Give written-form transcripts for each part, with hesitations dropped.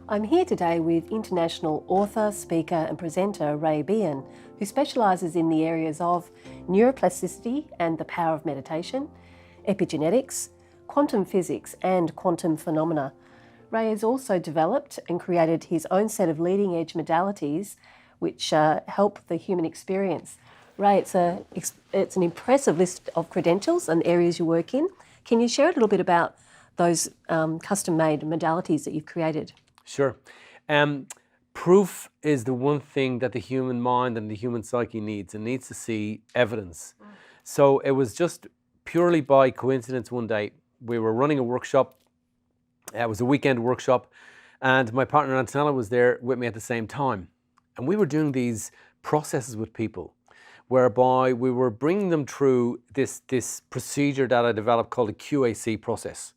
I'm here today with international author, speaker and presenter Ray Behan, who specialises in the areas of neuroplasticity and the power of meditation, epigenetics, quantum physics and quantum phenomena. Ray has also developed and created his own set of leading-edge modalities which help the human experience. Ray, it's an impressive list of credentials and areas you work in. Can you share a little bit about those custom-made modalities that you've created? Sure. Proof is the one thing that the human mind and the human psyche needs. It needs to see evidence. So it was just purely by coincidence one day. We were running a workshop. It was a weekend workshop, and my partner Antonella was there with me at the same time. And we were doing these processes with people, whereby we were bringing them through this procedure that I developed called a QAC process,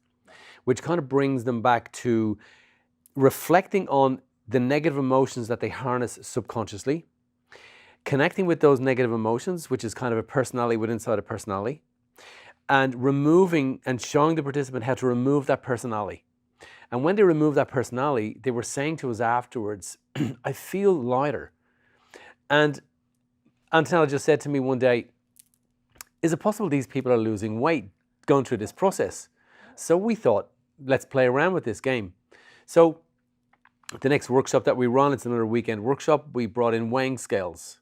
which kind of brings them back to reflecting on the negative emotions that they harness subconsciously, connecting with those negative emotions, which is kind of a personality within inside a personality, and removing and showing the participant how to remove that personality. And when they remove that personality, they were saying to us afterwards, I feel lighter. And Antonella just said to me one day, is it possible these people are losing weight going through this process? So we thought, let's play around with this game. So the next workshop that we run, it's another weekend workshop, we brought in weighing scales.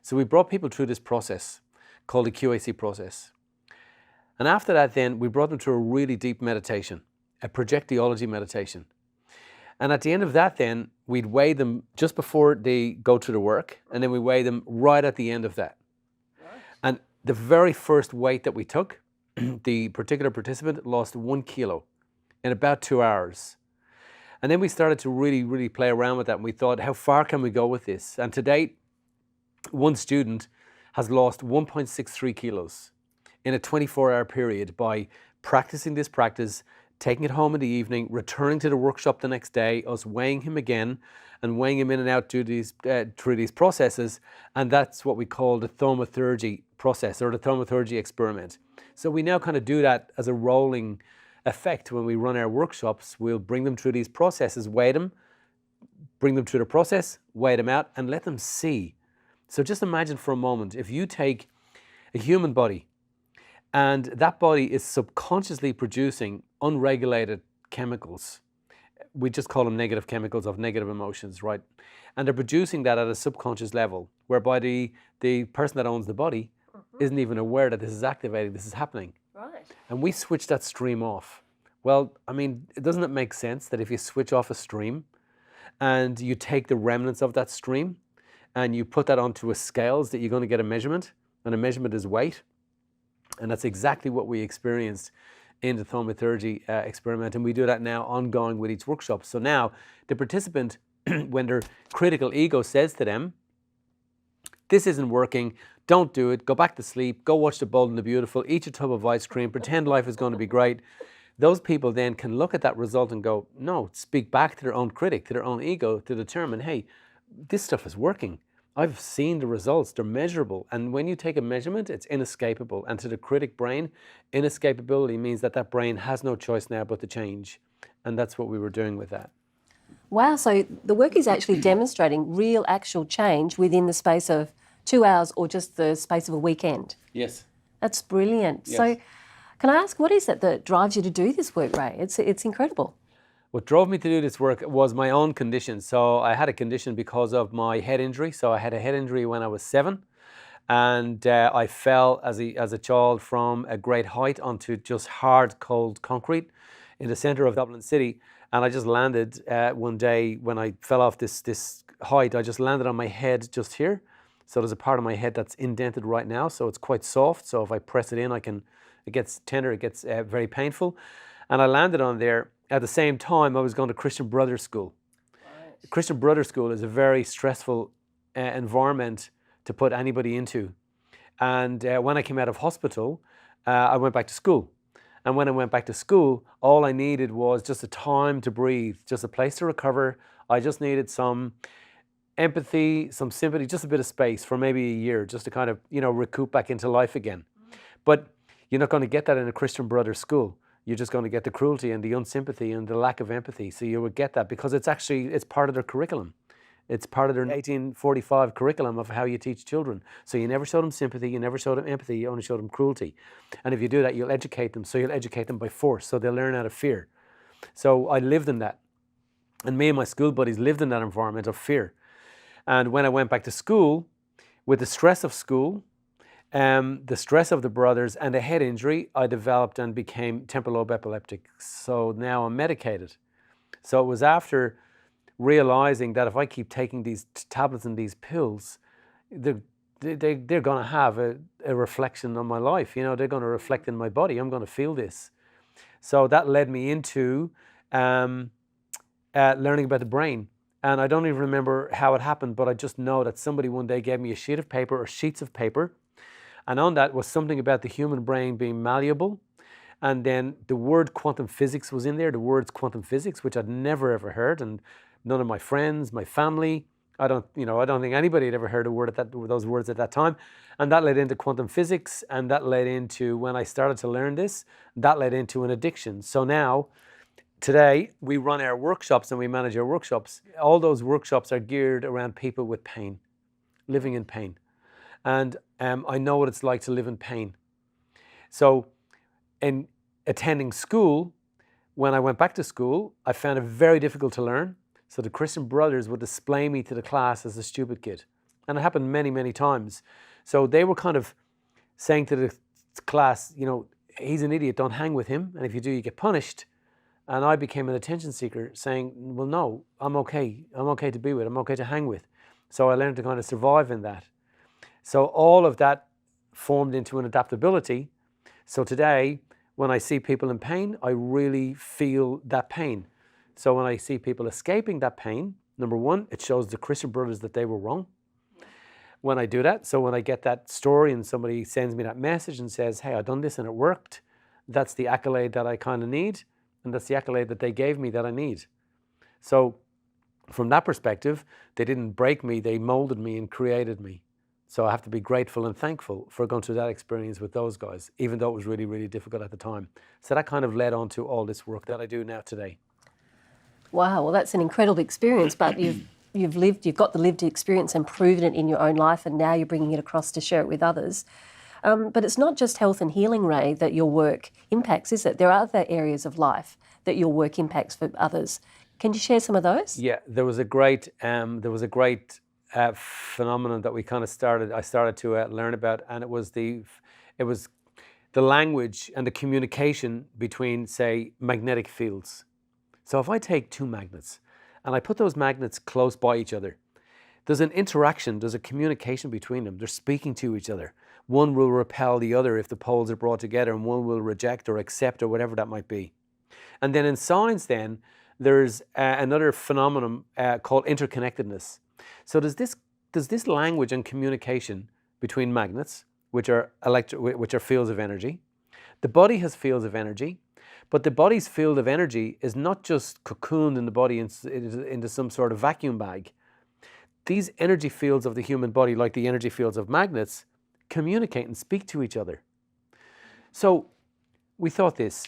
So we brought people through this process called the QAC process. And after that then, we brought them through a really deep meditation, a projectiology meditation. And at the end of that then, we'd weigh them just before they go to the work, and then we weigh them right at the end of that. And the very first weight that we took, the particular participant lost 1 kilo in about 2 hours. And then we started to really play around with that, and we thought, how far can we go with this? And to date, one student has lost 1.63 kilos in a 24-hour period by practicing this practice, taking it home in the evening, returning to the workshop the next day, us weighing him again, and weighing him in and out through these processes. And that's what we call the thaumaturgy process, or the thaumaturgy experiment. So we now kind of do that as a rolling effect. When we run our workshops, we'll bring them through these processes, weigh them, bring them through the process, weigh them out, and let them see. So just imagine for a moment, if you take a human body, and that body is subconsciously producing unregulated chemicals. We just call them negative chemicals of negative emotions, right? And they're producing that at a subconscious level, whereby the person that owns the body isn't even aware that this is activating, this is happening. Right. And we switch that stream off. Well, I mean, doesn't it make sense that if you switch off a stream and you take the remnants of that stream and you put that onto a scales, that you're going to get a measurement, and a measurement is weight? And that's exactly what we experienced in the thaumaturgy experiment. And we do that now ongoing with each workshop. So now the participant, when their critical ego says to them, this isn't working, don't do it, go back to sleep, go watch The Bold and the Beautiful, eat a tub of ice cream, pretend life is going to be great. Those people then can look at that result and go, no, speak back to their own critic, to their own ego, to determine, hey, this stuff is working. I've seen the results, they're measurable. And when you take a measurement, it's inescapable. And to the critic brain, inescapability means that that brain has no choice now but to change. And that's what we were doing with that. Wow, so the work is actually demonstrating real actual change within the space of 2 hours or just the space of a weekend. Yes. That's brilliant. Yes. So can I ask, what is it that drives you to do this work, Ray? It's incredible. What drove me to do this work was my own condition. So I had a condition because of my head injury. So I had a head injury when I was 7. And I fell as a child from a great height onto just hard, cold concrete in the center of Dublin City. And I just landed one day when I fell off this height. I just landed on my head just here. So there's a part of my head that's indented right now. So it's quite soft. So if I press it in, it gets tender, it gets very painful. And I landed on there. At the same time, I was going to Christian Brothers School. Right. Christian Brothers School is a very stressful environment to put anybody into. And when I came out of hospital, I went back to school. And when I went back to school, all I needed was just a time to breathe, just a place to recover. I just needed some empathy, some sympathy, just a bit of space for maybe a year, just to kind of, recoup back into life again. But you're not going to get that in a Christian Brothers School. you're just going to get the cruelty and the unsympathy and the lack of empathy. So you would get that because it's part of their curriculum. It's part of their 1845 curriculum of how you teach children. So you never show them sympathy, you never show them empathy, you only show them cruelty. And if you do that, you'll educate them. So you'll educate them by force. So they'll learn out of fear. So I lived in that. And me and my school buddies lived in that environment of fear. And when I went back to school, with the stress of school, the stress of the brothers and a head injury, I developed and became temporal lobe epileptic. So now I'm medicated. So it was after realizing that if I keep taking these tablets and these pills, they're going to have a reflection on my life. You know, they're going to reflect in my body. I'm going to feel this. So that led me into learning about the brain. And I don't even remember how it happened, but I just know that somebody one day gave me a sheet of paper or sheets of paper. And on that was something about the human brain being malleable. And then the word quantum physics was in there, the words quantum physics, which I'd never ever heard. And none of my friends, my family, I don't think anybody had ever heard those words at that time. And that led into quantum physics. And that led into, when I started to learn this, that led into an addiction. So now, today, we run our workshops and we manage our workshops. All those workshops are geared around people with pain, living in pain. And I know what it's like to live in pain. So in attending school, when I went back to school, I found it very difficult to learn. So the Christian brothers would display me to the class as a stupid kid. And it happened many, many times. So they were kind of saying to the class, you know, he's an idiot, don't hang with him. And if you do, you get punished. And I became an attention seeker saying, well, no, I'm okay. I'm okay to be with, I'm okay to hang with. So I learned to kind of survive in that. So all of that formed into an adaptability. So today, when I see people in pain, I really feel that pain. So when I see people escaping that pain, number one, it shows the Christian brothers that they were wrong. When I do that, so when I get that story and somebody sends me that message and says, hey, I've done this and it worked, that's the accolade that I kind of need. And that's the accolade that they gave me that I need. So from that perspective, they didn't break me, they molded me and created me. So I have to be grateful and thankful for going through that experience with those guys, even though it was really, really difficult at the time. So that kind of led on to all this work that I do now today. Wow, well, that's an incredible experience, but you've got the lived experience and proven it in your own life, and now you're bringing it across to share it with others. But it's not just health and healing, Ray, that your work impacts, is it? There are other areas of life that your work impacts for others. Can you share some of those? Yeah, there was a great phenomenon that I started to learn about, and it was the language and the communication between, say, magnetic fields. So if I take two magnets and I put those magnets close by each other, there's an interaction, there's a communication between them. They're speaking to each other. One will repel the other if the poles are brought together, and one will reject or accept or whatever that might be. And then in science then, there's another phenomenon called interconnectedness. So there's this language and communication between magnets, which are fields of energy. The body has fields of energy, but the body's field of energy is not just cocooned in the body into some sort of vacuum bag. These energy fields of the human body, like the energy fields of magnets, communicate and speak to each other. So we thought this,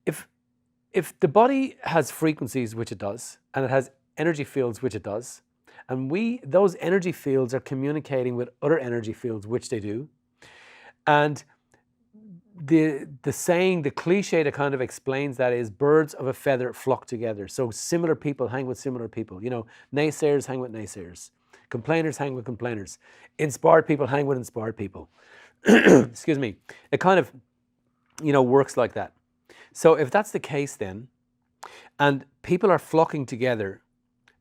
if the body has frequencies, which it does, and it has energy fields, which it does, and those energy fields are communicating with other energy fields, which they do, and the saying, the cliche that kind of explains that is, birds of a feather flock together. So similar people hang with similar people. You know, naysayers hang with naysayers. Complainers hang with complainers. Inspired people hang with inspired people. Excuse me. It kind of, works like that. So if that's the case then, and people are flocking together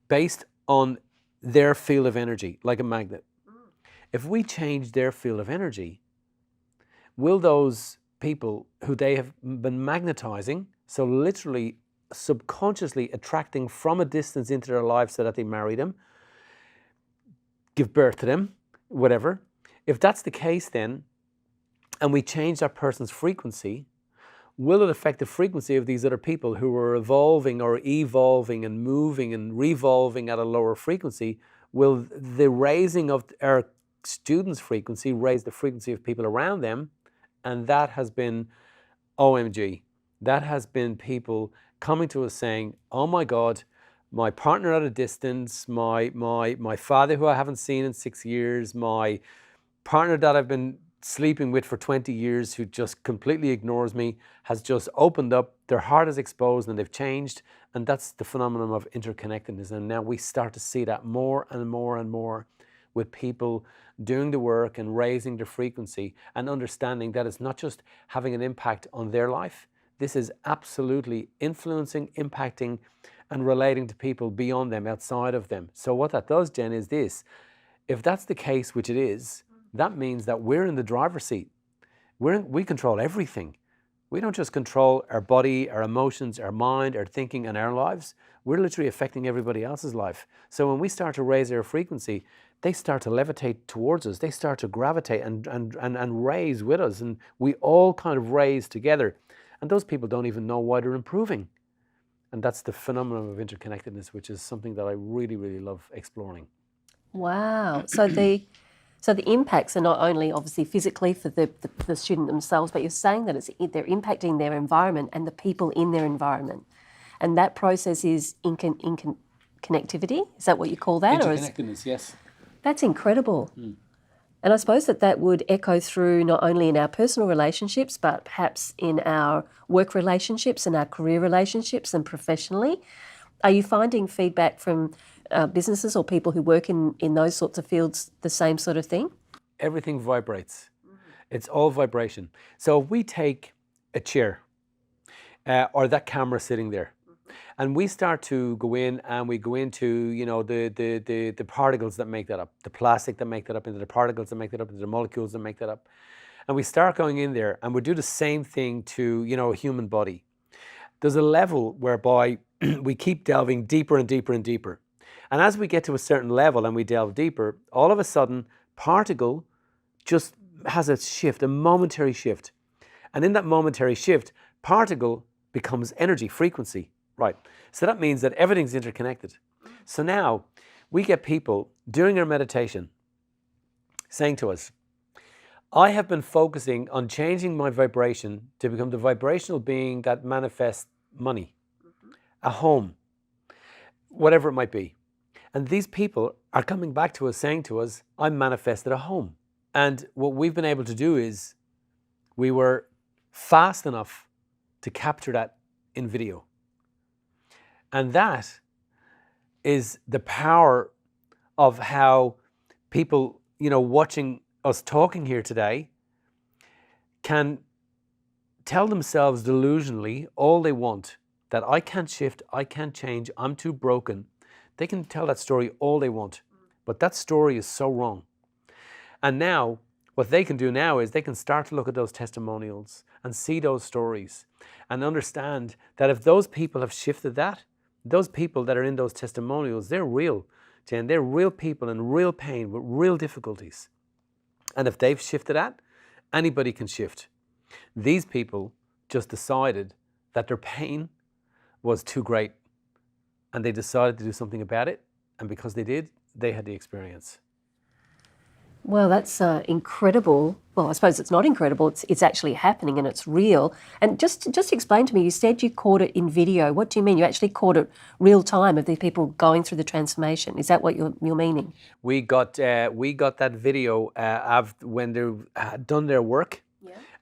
based on their field of energy, like a magnet, if we change their field of energy, will those people who they have been magnetizing, so literally subconsciously attracting from a distance into their lives so that they marry them, give birth to them, whatever, if that's the case then, and we change that person's frequency, will it affect the frequency of these other people who are evolving or evolving and moving and revolving at a lower frequency? Will the raising of our students' frequency raise the frequency of people around them? And that has been OMG. that has been people coming to us saying, oh my God, my partner at a distance, my father who I haven't seen in 6 years, my partner that I've been sleeping with for 20 years who just completely ignores me, has just opened up, their heart is exposed and they've changed. And that's the phenomenon of interconnectedness. And now we start to see that more and more and more with people doing the work and raising their frequency and understanding that it's not just having an impact on their life. This is absolutely influencing, impacting, and relating to people beyond them, outside of them. So what that does, Jen, is this. If that's the case, which it is, that means that we're in the driver's seat. We control everything. We don't just control our body, our emotions, our mind, our thinking, and our lives. We're literally affecting everybody else's life. So when we start to raise our frequency, they start to levitate towards us. They start to gravitate and raise with us. And we all kind of raise together. And those people don't even know why they're improving. And that's the phenomenon of interconnectedness, which is something that I really, really love exploring. Wow. So the impacts are not only obviously physically for the student themselves, but you're saying that they're impacting their environment and the people in their environment. And that process is connectivity? Is that what you call that? Interconnectedness, yes. That's incredible. And I suppose that would echo through not only in our personal relationships, but perhaps in our work relationships and our career relationships and professionally. Are you finding feedback from businesses or people who work in those sorts of fields the same sort of thing? Everything vibrates. It's all vibration. So if we take a chair or that camera sitting there, and we start to go in and we go into, you know, the particles that make that up, the plastic that make that up, into the particles that make that up, into the molecules that make that up. And we start going in there and we do the same thing to, you know, a human body. There's a level whereby we keep delving deeper and deeper and deeper. And as we get to a certain level and we delve deeper, all of a sudden, particle just has a shift, a momentary shift. And in that momentary shift, particle becomes energy, frequency. Right. So that means that everything's interconnected. So now we get people during our meditation saying to us, I have been focusing on changing my vibration to become the vibrational being that manifests money, a home, whatever it might be. And these people are coming back to us saying to us, I manifested a home. And what we've been able to do is we were fast enough to capture that in video. And that is the power of how people, you know, watching us talking here today can tell themselves delusionally all they want, that I can't shift, I can't change, I'm too broken. They can tell that story all they want, but that story is so wrong. And now, what they can do now is they can start to look at those testimonials and see those stories and understand that if those people have shifted that, those people that are in those testimonials, they're real, Jen. They're real people in real pain with real difficulties. And if they've shifted that, anybody can shift. These people just decided that their pain was too great and they decided to do something about it. And because they did, they had the experience. Well, that's incredible. Well, I suppose it's not incredible. It's actually happening and it's real. And just explain to me, you said you caught it in video. What do you mean? You actually caught it real time of these people going through the transformation. Is that what you're meaning? We got that video when they had done their work,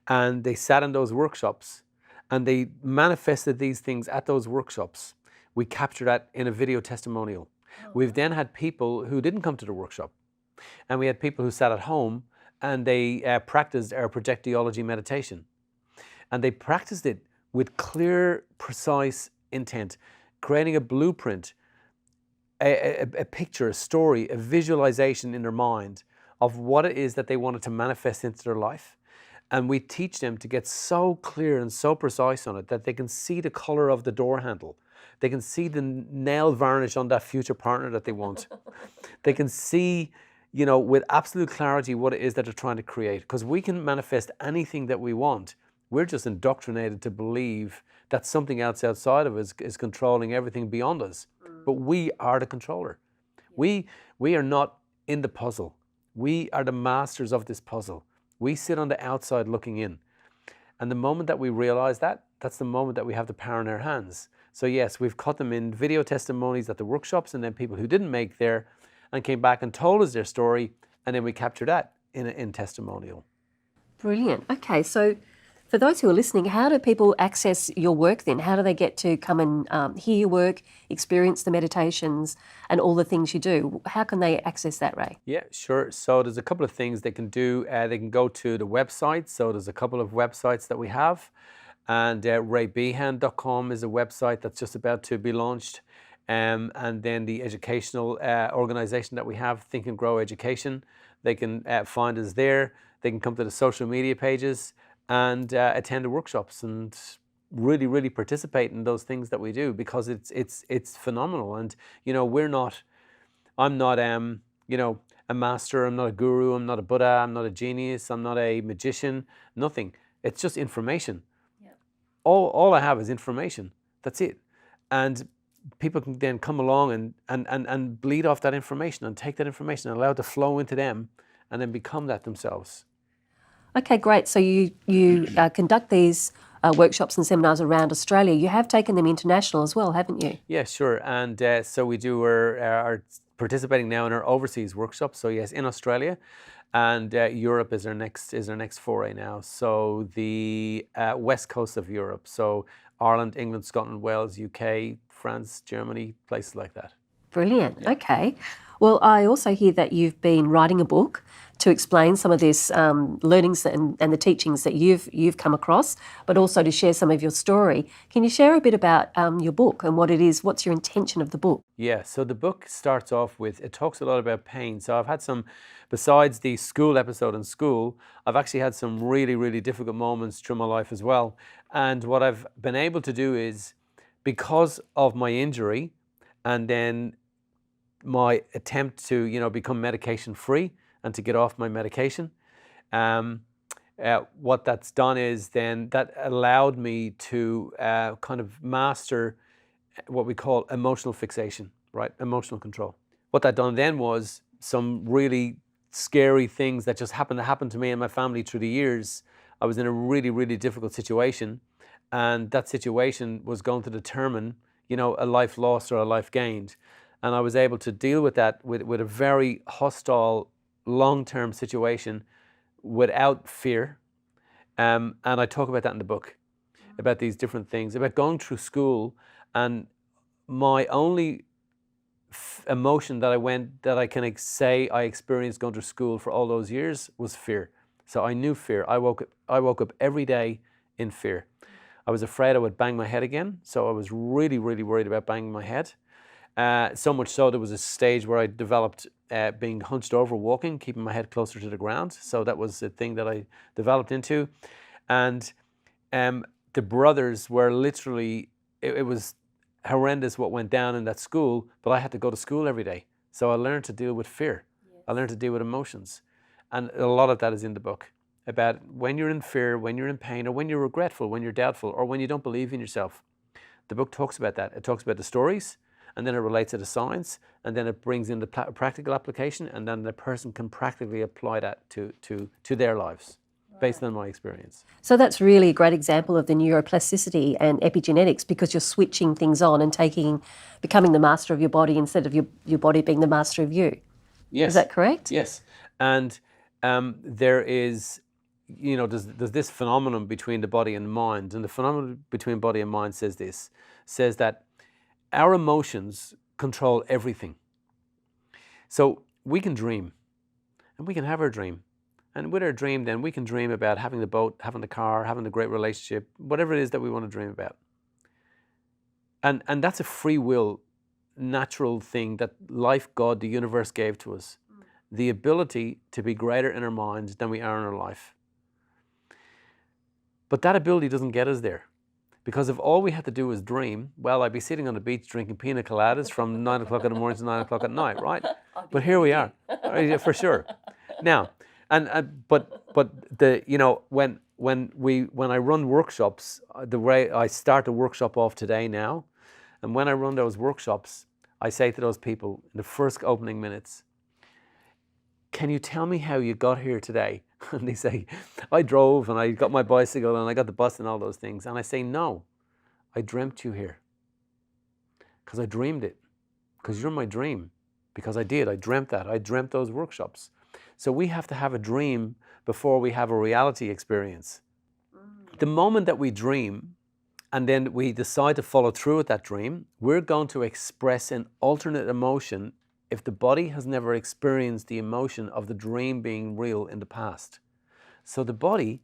and they sat in those workshops and they manifested these things at those workshops. We captured that in a video testimonial. We've then had people who didn't come to the workshop. And we had people who sat at home and they practiced our projectiology meditation. And they practiced it with clear, precise intent, creating a blueprint, a picture, a story, a visualization in their mind of what it is that they wanted to manifest into their life. And we teach them to get so clear and so precise on it that they can see the color of the door handle. They can see the nail varnish on that future partner that they want. They can see, you know, with absolute clarity what it is that they're trying to create. Because we can manifest anything that we want. We're just indoctrinated to believe that something else outside of us is controlling everything beyond us. But we are the controller. We are not in the puzzle. We are the masters of this puzzle. We sit on the outside looking in. And the moment that we realize that, that's the moment that we have the power in our hands. So yes, we've cut them in video testimonies at the workshops, and then people who didn't make there and came back and told us their story, and then we captured that in testimonial. Brilliant. Okay, so for those who are listening, how do people access your work then? How do they get to come and hear your work, experience the meditations and all the things you do? How can they access that, Ray? Yeah, sure. So there's a couple of things they can do. They can go to the website. So there's a couple of websites that we have. And raybehan.com is a website that's just about to be launched. And then the educational organization that we have, Think and Grow Education, they can find us there. They can come to the social media pages and attend the workshops and really, really participate in those things that we do, because it's phenomenal. And I'm not a master. I'm not a guru. I'm not a Buddha. I'm not a genius. I'm not a magician. Nothing. It's just information. Yeah. All I have is information. That's it. And people can then come along and bleed off that information and take that information and allow it to flow into them and then become that themselves. Okay, great. So you conduct these workshops and seminars around Australia. You have taken them international as well, haven't you? Yeah, sure. And so we do are participating now in our overseas workshops. So yes, in Australia, and Europe is our next foray now. So the west coast of Europe. So Ireland, England, Scotland, Wales, UK, France, Germany, places like that. Brilliant. Yeah. Okay. Well, I also hear that you've been writing a book to explain some of this learnings and the teachings that you've come across, but also to share some of your story. Can you share a bit about your book and what it is? What's your intention of the book? Yeah, so the book starts off with, it talks a lot about pain. So I've had some, besides the school episode in school, I've actually had some really, really difficult moments through my life as well. And what I've been able to do is, because of my injury and then my attempt to, become medication free and to get off my medication, what that's done is then that allowed me to kind of master what we call emotional fixation, right? Emotional control. What that done then was some really scary things that just happened to happen to me and my family through the years. I was in a really, really difficult situation, and that situation was going to determine, a life lost or a life gained. And I was able to deal with that with a very hostile, long-term situation without fear. And I talk about that in the book, about these different things, about going through school. And my only emotion that I can say I experienced going through school for all those years was fear. So I knew fear. I woke up every day in fear. I was afraid I would bang my head again. So I was really, really worried about banging my head. So much so there was a stage where I developed being hunched over walking, keeping my head closer to the ground. So that was a thing that I developed into. And the brothers were literally, it was horrendous what went down in that school, but I had to go to school every day. So I learned to deal with fear. Yes. I learned to deal with emotions. And a lot of that is in the book, about when you're in fear, when you're in pain, or when you're regretful, when you're doubtful, or when you don't believe in yourself. The book talks about that. It talks about the stories, and then it relates to the science, and then it brings in the practical application, and then the person can practically apply that to their lives, based on my experience. So that's really a great example of the neuroplasticity and epigenetics, because you're switching things on and becoming the master of your body instead of your body being the master of you. Yes. Is that correct? Yes. And there is, there's this phenomenon between the body and the mind, and the phenomenon between body and mind says that our emotions control everything. So we can dream, and we can have our dream. And with our dream, then we can dream about having the boat, having the car, having the great relationship, whatever it is that we want to dream about. And that's a free will, natural thing that life, God, the universe gave to us. The ability to be greater in our minds than we are in our life. But that ability doesn't get us there. Because if all we had to do was dream, well, I'd be sitting on the beach drinking pina coladas from 9 o'clock in the morning to 9 o'clock at night, right? But here we are, for sure. Now, but when I run workshops, the way I start the workshop off today now, and when I run those workshops, I say to those people in the first opening minutes, can you tell me how you got here today? And they say, I drove and I got my bicycle and I got the bus and all those things. And I say, no, I dreamt you here. Because I dreamed it. Because you're my dream. Because I did. I dreamt that. I dreamt those workshops. So we have to have a dream before we have a reality experience. The moment that we dream and then we decide to follow through with that dream, we're going to express an alternate emotion if the body has never experienced the emotion of the dream being real in the past. So the body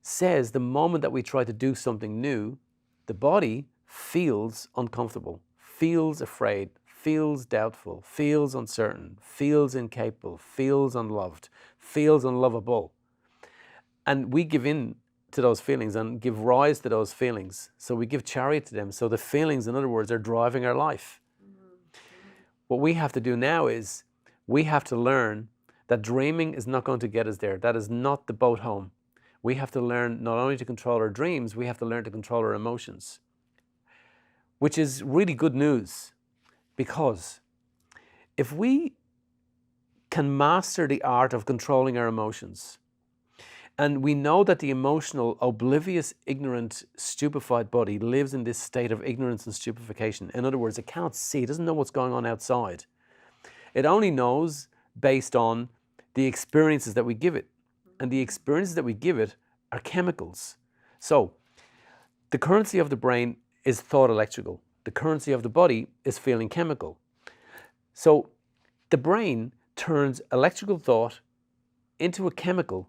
says the moment that we try to do something new, the body feels uncomfortable, feels afraid, feels doubtful, feels uncertain, feels incapable, feels unloved, feels unlovable. And we give in to those feelings and give rise to those feelings. So we give chariot to them. So the feelings, in other words, are driving our life. What we have to do now is we have to learn that dreaming is not going to get us there. That is not the boat home. We have to learn not only to control our dreams, we have to learn to control our emotions, which is really good news, because if we can master the art of controlling our emotions, and we know that the emotional, oblivious, ignorant, stupefied body lives in this state of ignorance and stupefaction. In other words, it cannot see, it doesn't know what's going on outside. It only knows based on the experiences that we give it. And the experiences that we give it are chemicals. So, the currency of the brain is thought electrical. The currency of the body is feeling chemical. So, the brain turns electrical thought into a chemical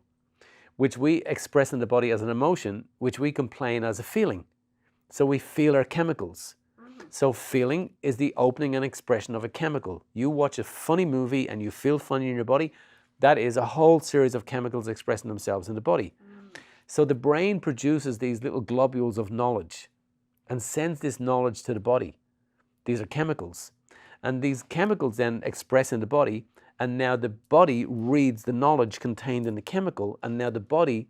which we express in the body as an emotion, which we complain as a feeling. So we feel our chemicals. So feeling is the opening and expression of a chemical. You watch a funny movie and you feel funny in your body, that is a whole series of chemicals expressing themselves in the body. So the brain produces these little globules of knowledge and sends this knowledge to the body. These are chemicals. And these chemicals then express in the body, and now the body reads the knowledge contained in the chemical, and now the body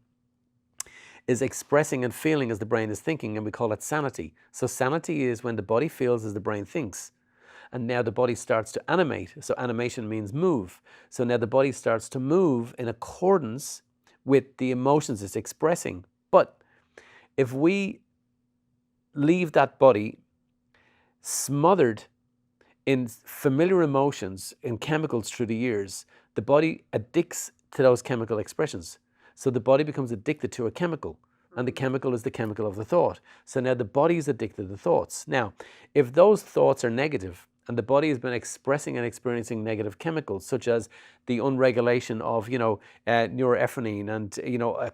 is expressing and feeling as the brain is thinking, and we call it sanity. So sanity is when the body feels as the brain thinks. And now the body starts to animate. So animation means move. So now the body starts to move in accordance with the emotions it's expressing. But if we leave that body smothered in familiar emotions and chemicals through the years, the body addicts to those chemical expressions. So the body becomes addicted to a chemical, and the chemical is the chemical of the thought. So now the body is addicted to thoughts. Now, if those thoughts are negative, and the body has been expressing and experiencing negative chemicals, such as the unregulation of, norepinephrine and,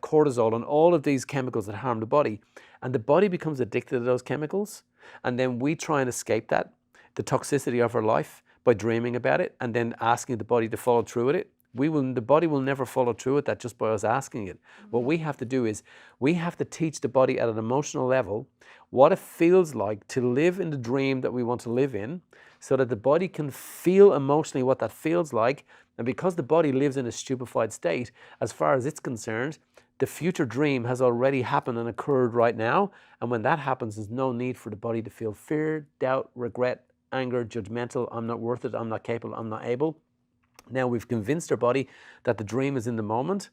cortisol and all of these chemicals that harm the body, and the body becomes addicted to those chemicals, and then we try and escape that, the toxicity of our life, by dreaming about it and then asking the body to follow through with it. The body will never follow through with that just by us asking it. What we have to do is we have to teach the body at an emotional level what it feels like to live in the dream that we want to live in, so that the body can feel emotionally what that feels like. And because the body lives in a stupefied state, as far as it's concerned, the future dream has already happened and occurred right now. And when that happens, there's no need for the body to feel fear, doubt, regret, anger, judgmental, I'm not worth it, I'm not capable, I'm not able. Now we've convinced our body that the dream is in the moment.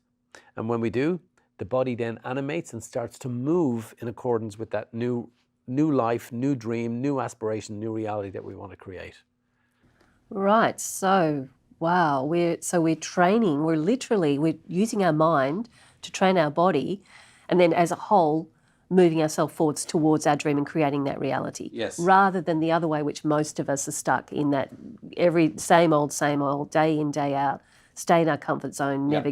And when we do, the body then animates and starts to move in accordance with that new life, new dream, new aspiration, new reality that we want to create. Right. So, wow. We're training. We're using our mind to train our body, and then as a whole, moving ourselves forwards towards our dream and creating that reality. Yes. Rather than the other way, which most of us are stuck in, that every same old, day in, day out, stay in our comfort zone, never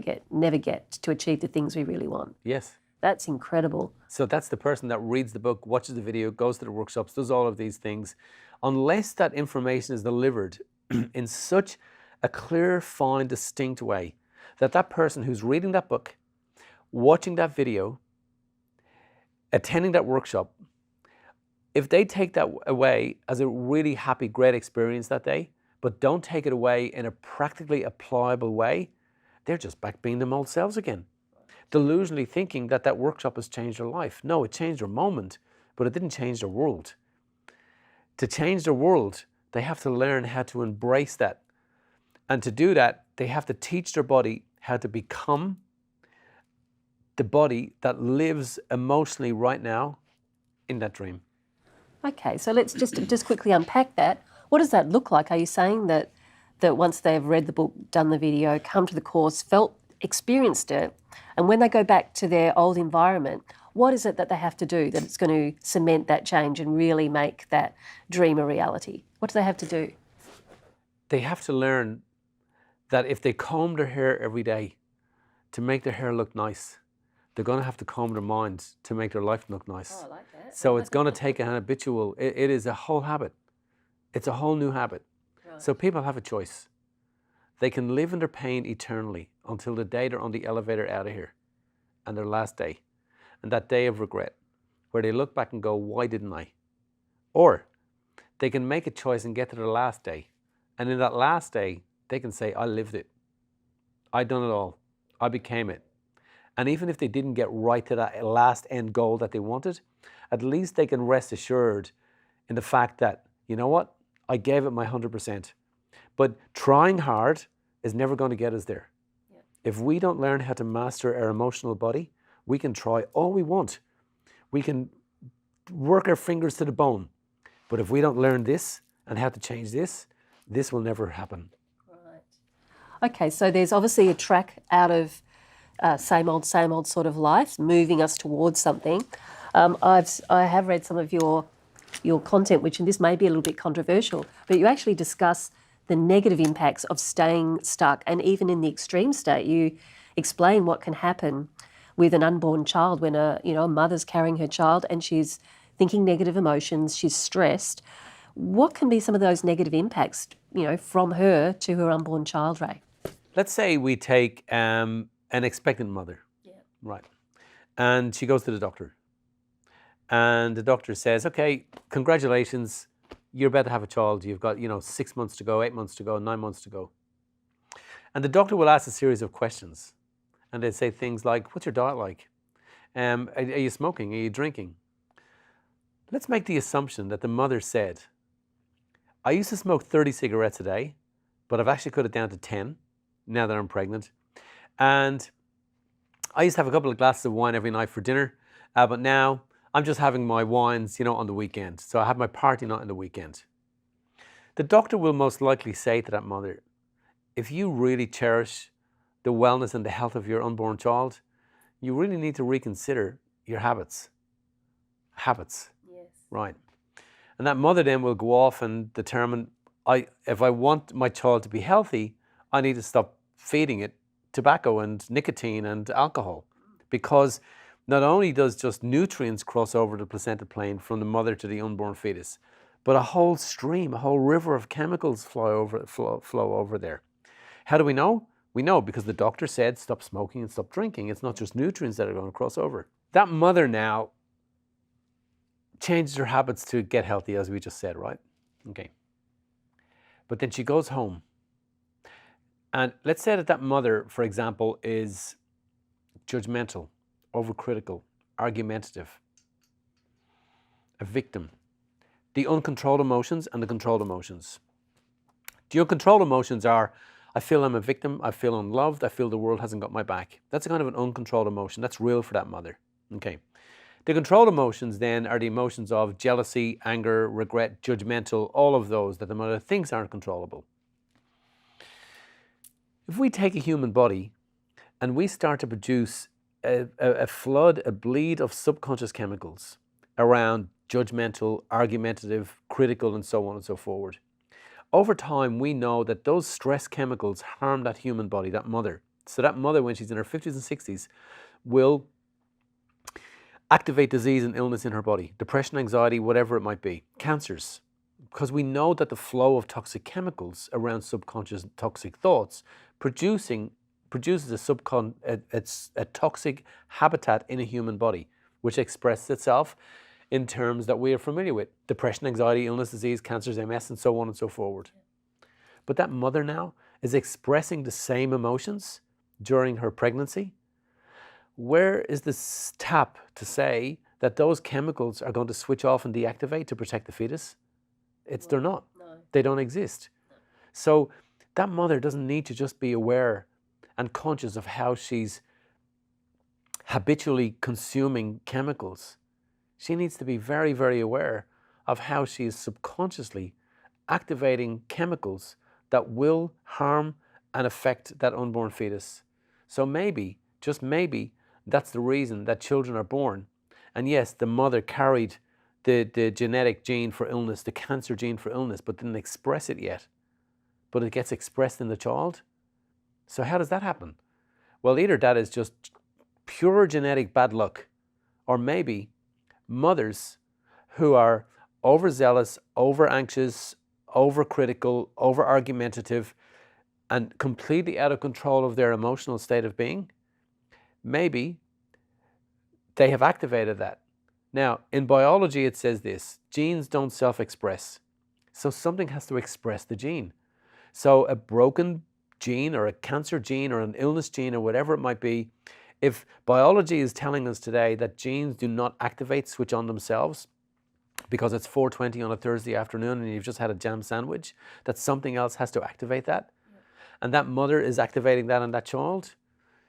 get to achieve the things we really want. Yes. That's incredible. So that's the person that reads the book, watches the video, goes to the workshops, does all of these things. Unless that information is delivered in such a clear, fine, distinct way that that person who's reading that book, watching that video, attending that workshop, if they take that away as a really happy, great experience that day, but don't take it away in a practically applicable way, they're just back being them old selves again. Delusionally thinking that that workshop has changed their life. No, it changed their moment, but it didn't change their world. To change their world, they have to learn how to embrace that. And to do that, they have to teach their body how to become the body that lives emotionally right now in that dream. Okay, so let's just quickly unpack that. What does that look like? Are you saying that once they've read the book, done the video, come to the course, experienced it, and when they go back to their old environment, what is it that they have to do that it's going to cement that change and really make that dream a reality? What do they have to do? They have to learn that if they comb their hair every day to make their hair look nice, they're going to have to comb their mind to make their life look nice. Oh, I like that. So it's going to take an habitual, it is a whole habit. It's a whole new habit. Right. So people have a choice. They can live in their pain eternally until the day they're on the elevator out of here and their last day, and that day of regret, where they look back and go, why didn't I? Or they can make a choice and get to their last day, and in that last day, they can say, I lived it. I done it all. I became it. And even if they didn't get right to that last end goal that they wanted, at least they can rest assured in the fact that, you know what, I gave it my 100%. But trying hard is never going to get us there. Yeah. If we don't learn how to master our emotional body, we can try all we want. We can work our fingers to the bone. But if we don't learn this and how to change this, this will never happen. Right. Okay, so there's obviously a track out of same old sort of life, moving us towards something. I have read some of your content, which, and this may be a little bit controversial, but you actually discuss the negative impacts of staying stuck, and even in the extreme state, you explain what can happen with an unborn child when a mother's carrying her child and she's thinking negative emotions, she's stressed. What can be some of those negative impacts, from her to her unborn child, Ray? Let's say we take an expectant mother, yeah, right, and she goes to the doctor, and the doctor says, okay, congratulations, you're about to have a child, you've got 6 months to go, 8 months to go, 9 months to go. And the doctor will ask a series of questions, and they'd say things like, what's your diet like? Are you smoking? Are you drinking? Let's make the assumption that the mother said, I used to smoke 30 cigarettes a day, but I've actually cut it down to 10 now that I'm pregnant. And I used to have a couple of glasses of wine every night for dinner, but now I'm just having my wines, on the weekend. So I have my party night on the weekend. The doctor will most likely say to that mother, if you really cherish the wellness and the health of your unborn child, you really need to reconsider your habits. Habits. Yes. Right. And that mother then will go off and determine, if I want my child to be healthy, I need to stop feeding it tobacco and nicotine and alcohol, because not only does just nutrients cross over the placenta plane from the mother to the unborn fetus, but a whole stream, a whole river of chemicals flow over there. How do we know? We know because the doctor said stop smoking and stop drinking. It's not just nutrients that are going to cross over. That mother now changes her habits to get healthy, as we just said, right? Okay. But then she goes home. And let's say that mother, for example, is judgmental, overcritical, argumentative, a victim. The uncontrolled emotions and the controlled emotions. The uncontrolled emotions are, I feel I'm a victim, I feel unloved, I feel the world hasn't got my back. That's a kind of an uncontrolled emotion. That's real for that mother. Okay. The controlled emotions then are the emotions of jealousy, anger, regret, judgmental, all of those that the mother thinks aren't controllable. If we take a human body and we start to produce a flood, a bleed of subconscious chemicals around judgmental, argumentative, critical, and so on and so forward, over time we know that those stress chemicals harm that human body, that mother. So that mother, when she's in her 50s and 60s, will activate disease and illness in her body, depression, anxiety, whatever it might be, cancers, because we know that the flow of toxic chemicals around subconscious toxic thoughts produces a toxic habitat in a human body, which expresses itself in terms that we are familiar with: depression, anxiety, illness, disease, cancers, MS, and so on and so forward. But that mother now is expressing the same emotions during her pregnancy. Where is this tap to say that those chemicals are going to switch off and deactivate to protect the fetus? They're not. No. They don't exist. No. So that mother doesn't need to just be aware and conscious of how she's habitually consuming chemicals, she needs to be very, very aware of how she is subconsciously activating chemicals that will harm and affect that unborn fetus. So maybe, just maybe, that's the reason that children are born. And yes, the mother carried the genetic gene for illness, the cancer gene for illness, but didn't express it yet. But it gets expressed in the child. So how does that happen? Well, either that is just pure genetic bad luck, or maybe mothers who are overzealous, over anxious, over critical, over argumentative, and completely out of control of their emotional state of being, maybe they have activated that. Now, in biology, it says this: genes don't self-express. So something has to express the gene. So a broken gene or a cancer gene or an illness gene or whatever it might be, if biology is telling us today that genes do not activate, switch on themselves, because it's 4:20 on a Thursday afternoon and you've just had a jam sandwich, that something else has to activate that. Yeah. And that mother is activating that in that child.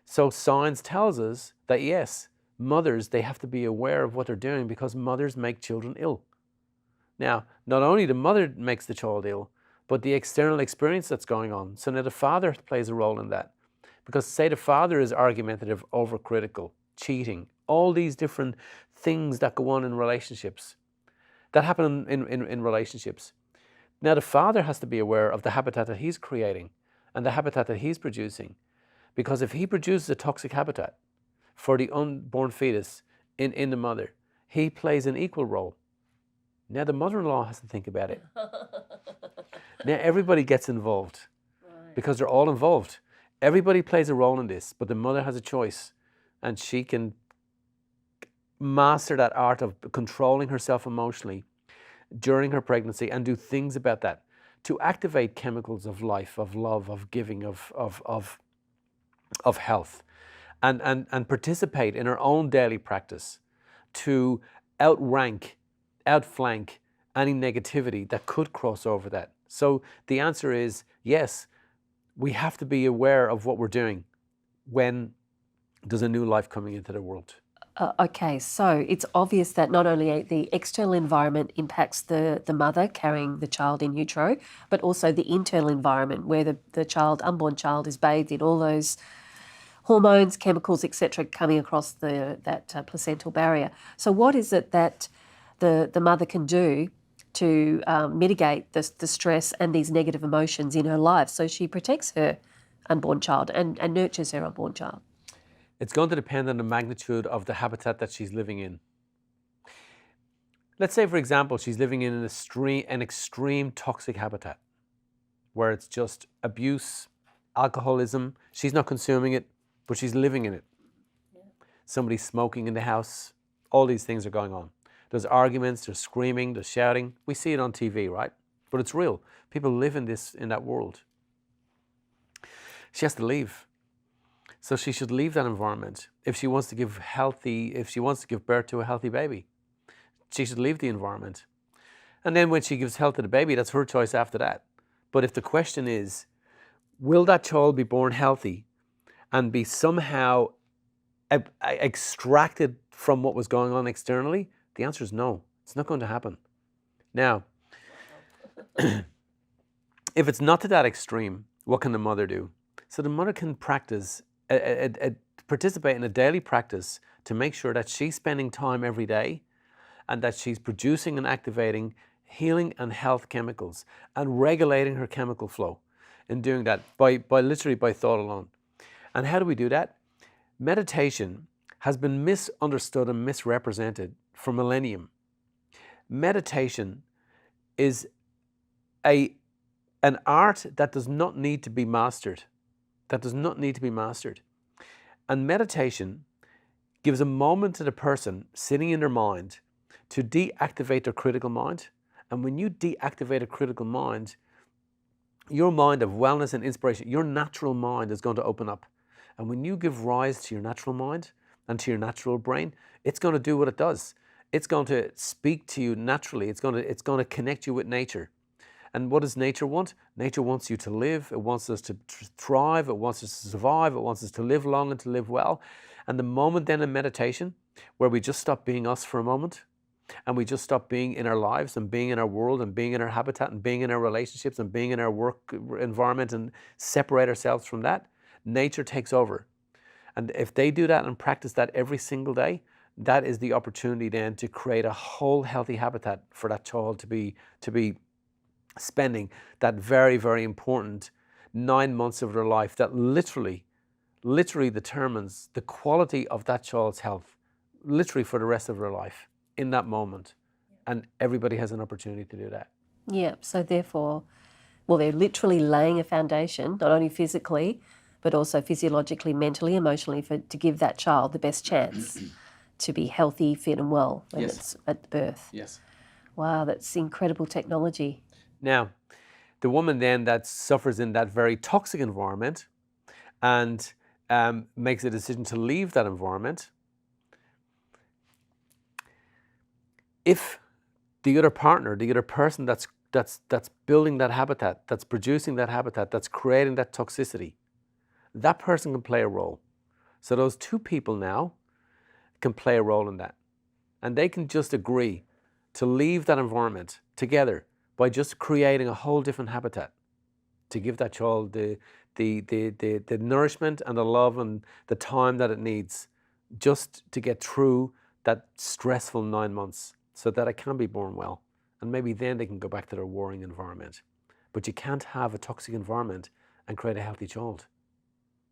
So science tells us that yes, mothers, they have to be aware of what they're doing, because mothers make children ill. Now, not only the mother makes the child ill, but the external experience that's going on. So now the father plays a role in that. Because say the father is argumentative, overcritical, cheating, all these different things that go on in relationships, that happen in relationships. Now the father has to be aware of the habitat that he's creating and the habitat that he's producing. Because if he produces a toxic habitat for the unborn fetus in the mother, he plays an equal role. Now the mother-in-law has to think about it. Now everybody gets involved, because they're all involved. Everybody plays a role in this, but the mother has a choice, and she can master that art of controlling herself emotionally during her pregnancy and do things about that to activate chemicals of life, of love, of giving, of health, and participate in her own daily practice to outflank any negativity that could cross over that. So the answer is yes, we have to be aware of what we're doing when there's a new life coming into the world. Okay, so it's obvious that not only the external environment impacts the mother carrying the child in utero, but also the internal environment where the unborn child is bathed in all those hormones, chemicals, etc., coming across that placental barrier. So what is it that the mother can do to mitigate the stress and these negative emotions in her life so she protects her unborn child and nurtures her unborn child? It's going to depend on the magnitude of the habitat that she's living in. Let's say, for example, she's living in an extreme toxic habitat where it's just abuse, alcoholism. She's not consuming it, but she's living in it. Yeah. Somebody's smoking in the house. All these things are going on. There's arguments, there's screaming, there's shouting. We see it on TV, right? But it's real. People live in that world. She has to leave. So she should leave that environment if she wants to give birth to a healthy baby. She should leave the environment. And then when she gives health to the baby, that's her choice after that. But if the question is, will that child be born healthy and be somehow extracted from what was going on externally? The answer is no. It's not going to happen. Now, if it's not to that extreme, what can the mother do? So the mother can participate in a daily practice to make sure that she's spending time every day and that she's producing and activating healing and health chemicals and regulating her chemical flow in doing that literally by thought alone. And how do we do that? Meditation has been misunderstood and misrepresented for millennium. Meditation is an art that does not need to be mastered. And meditation gives a moment to the person sitting in their mind to deactivate their critical mind. And when you deactivate a critical mind, your mind of wellness and inspiration, your natural mind is going to open up. And when you give rise to your natural mind and to your natural brain, it's going to do what it does. It's going to speak to you naturally. It's going to connect you with nature. And what does nature want? Nature wants you to live. It wants us to thrive. It wants us to survive. It wants us to live long and to live well. And the moment then in meditation, where we just stop being us for a moment, and we just stop being in our lives and being in our world and being in our habitat and being in our relationships and being in our work environment and separate ourselves from that, nature takes over. And if they do that and practice that every single day, that is the opportunity then to create a whole healthy habitat for that child to be spending that very, very important 9 months of their life that literally determines the quality of that child's health, literally for the rest of their life in that moment. And everybody has an opportunity to do that. Yeah, so therefore, well, they're literally laying a foundation, not only physically, but also physiologically, mentally, emotionally, to give that child the best chance to be healthy, fit and well when it's at birth. Yes. Wow, that's incredible technology. Now, the woman then that suffers in that very toxic environment and makes a decision to leave that environment, if the other partner, the other person that's building that habitat, that's producing that habitat, that's creating that toxicity, that person can play a role. So those two people now can play a role in that. And they can just agree to leave that environment together by just creating a whole different habitat to give that child the nourishment and the love and the time that it needs just to get through that stressful 9 months so that it can be born well. And maybe then they can go back to their warring environment. But you can't have a toxic environment and create a healthy child.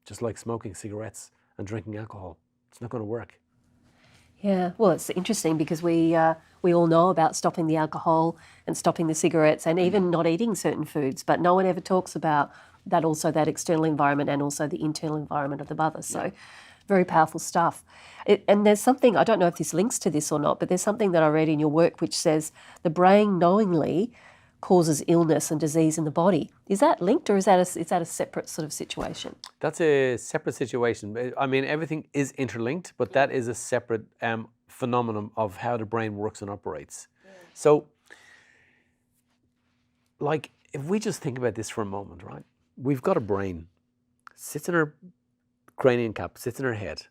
Just like smoking cigarettes and drinking alcohol. It's not going to work. Yeah, well, it's interesting because we all know about stopping the alcohol and stopping the cigarettes and even not eating certain foods, but no one ever talks about that, also that external environment and also the internal environment of the mother. So very powerful stuff. And there's something, I don't know if this links to this or not, but there's something that I read in your work which says the brain knowingly causes illness and disease in the body. Is that linked, or is that a separate sort of situation? That's a separate situation. I mean, everything is interlinked, but that is a separate phenomenon of how the brain works and operates. Yeah. So, like, if we just think about this for a moment, right? We've got a brain, sits in our cranium cap, sits in our head.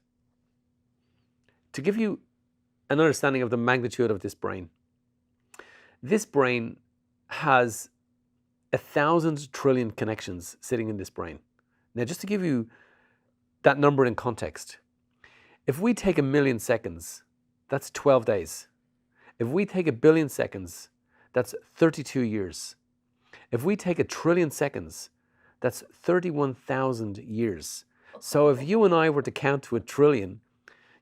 To give you an understanding of the magnitude of this brain has 1,000 trillion connections sitting in this brain. Now, just to give you that number in context, if we take 1,000,000 seconds, that's 12 days. If we take 1,000,000,000 seconds, that's 32 years. If we take 1,000,000,000,000 seconds, that's 31,000 years. So if you and I were to count to 1,000,000,000,000,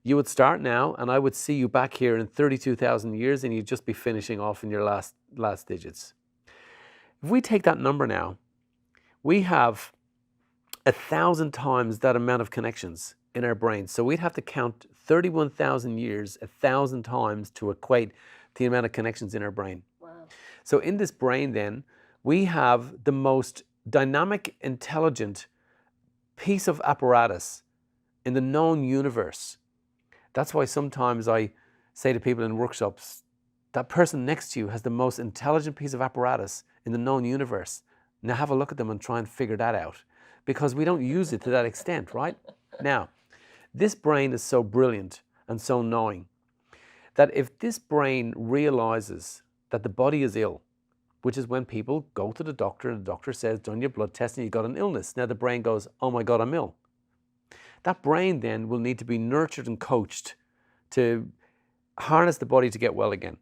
you would start now, and I would see you back here in 32,000 years, and you'd just be finishing off in your last digits. If we take that number now, we have 1,000 times that amount of connections in our brain. So we'd have to count 31,000 years 1,000 times to equate the amount of connections in our brain. Wow. So in this brain then, we have the most dynamic, intelligent piece of apparatus in the known universe. That's why sometimes I say to people in workshops, that person next to you has the most intelligent piece of apparatus in the known universe. Now have a look at them and try and figure that out, because we don't use it to that extent, right? Now, this brain is so brilliant and so knowing that if this brain realizes that the body is ill, which is when people go to the doctor and the doctor says, done your blood test and you got an illness. Now the brain goes, oh my God, I'm ill. That brain then will need to be nurtured and coached to harness the body to get well again.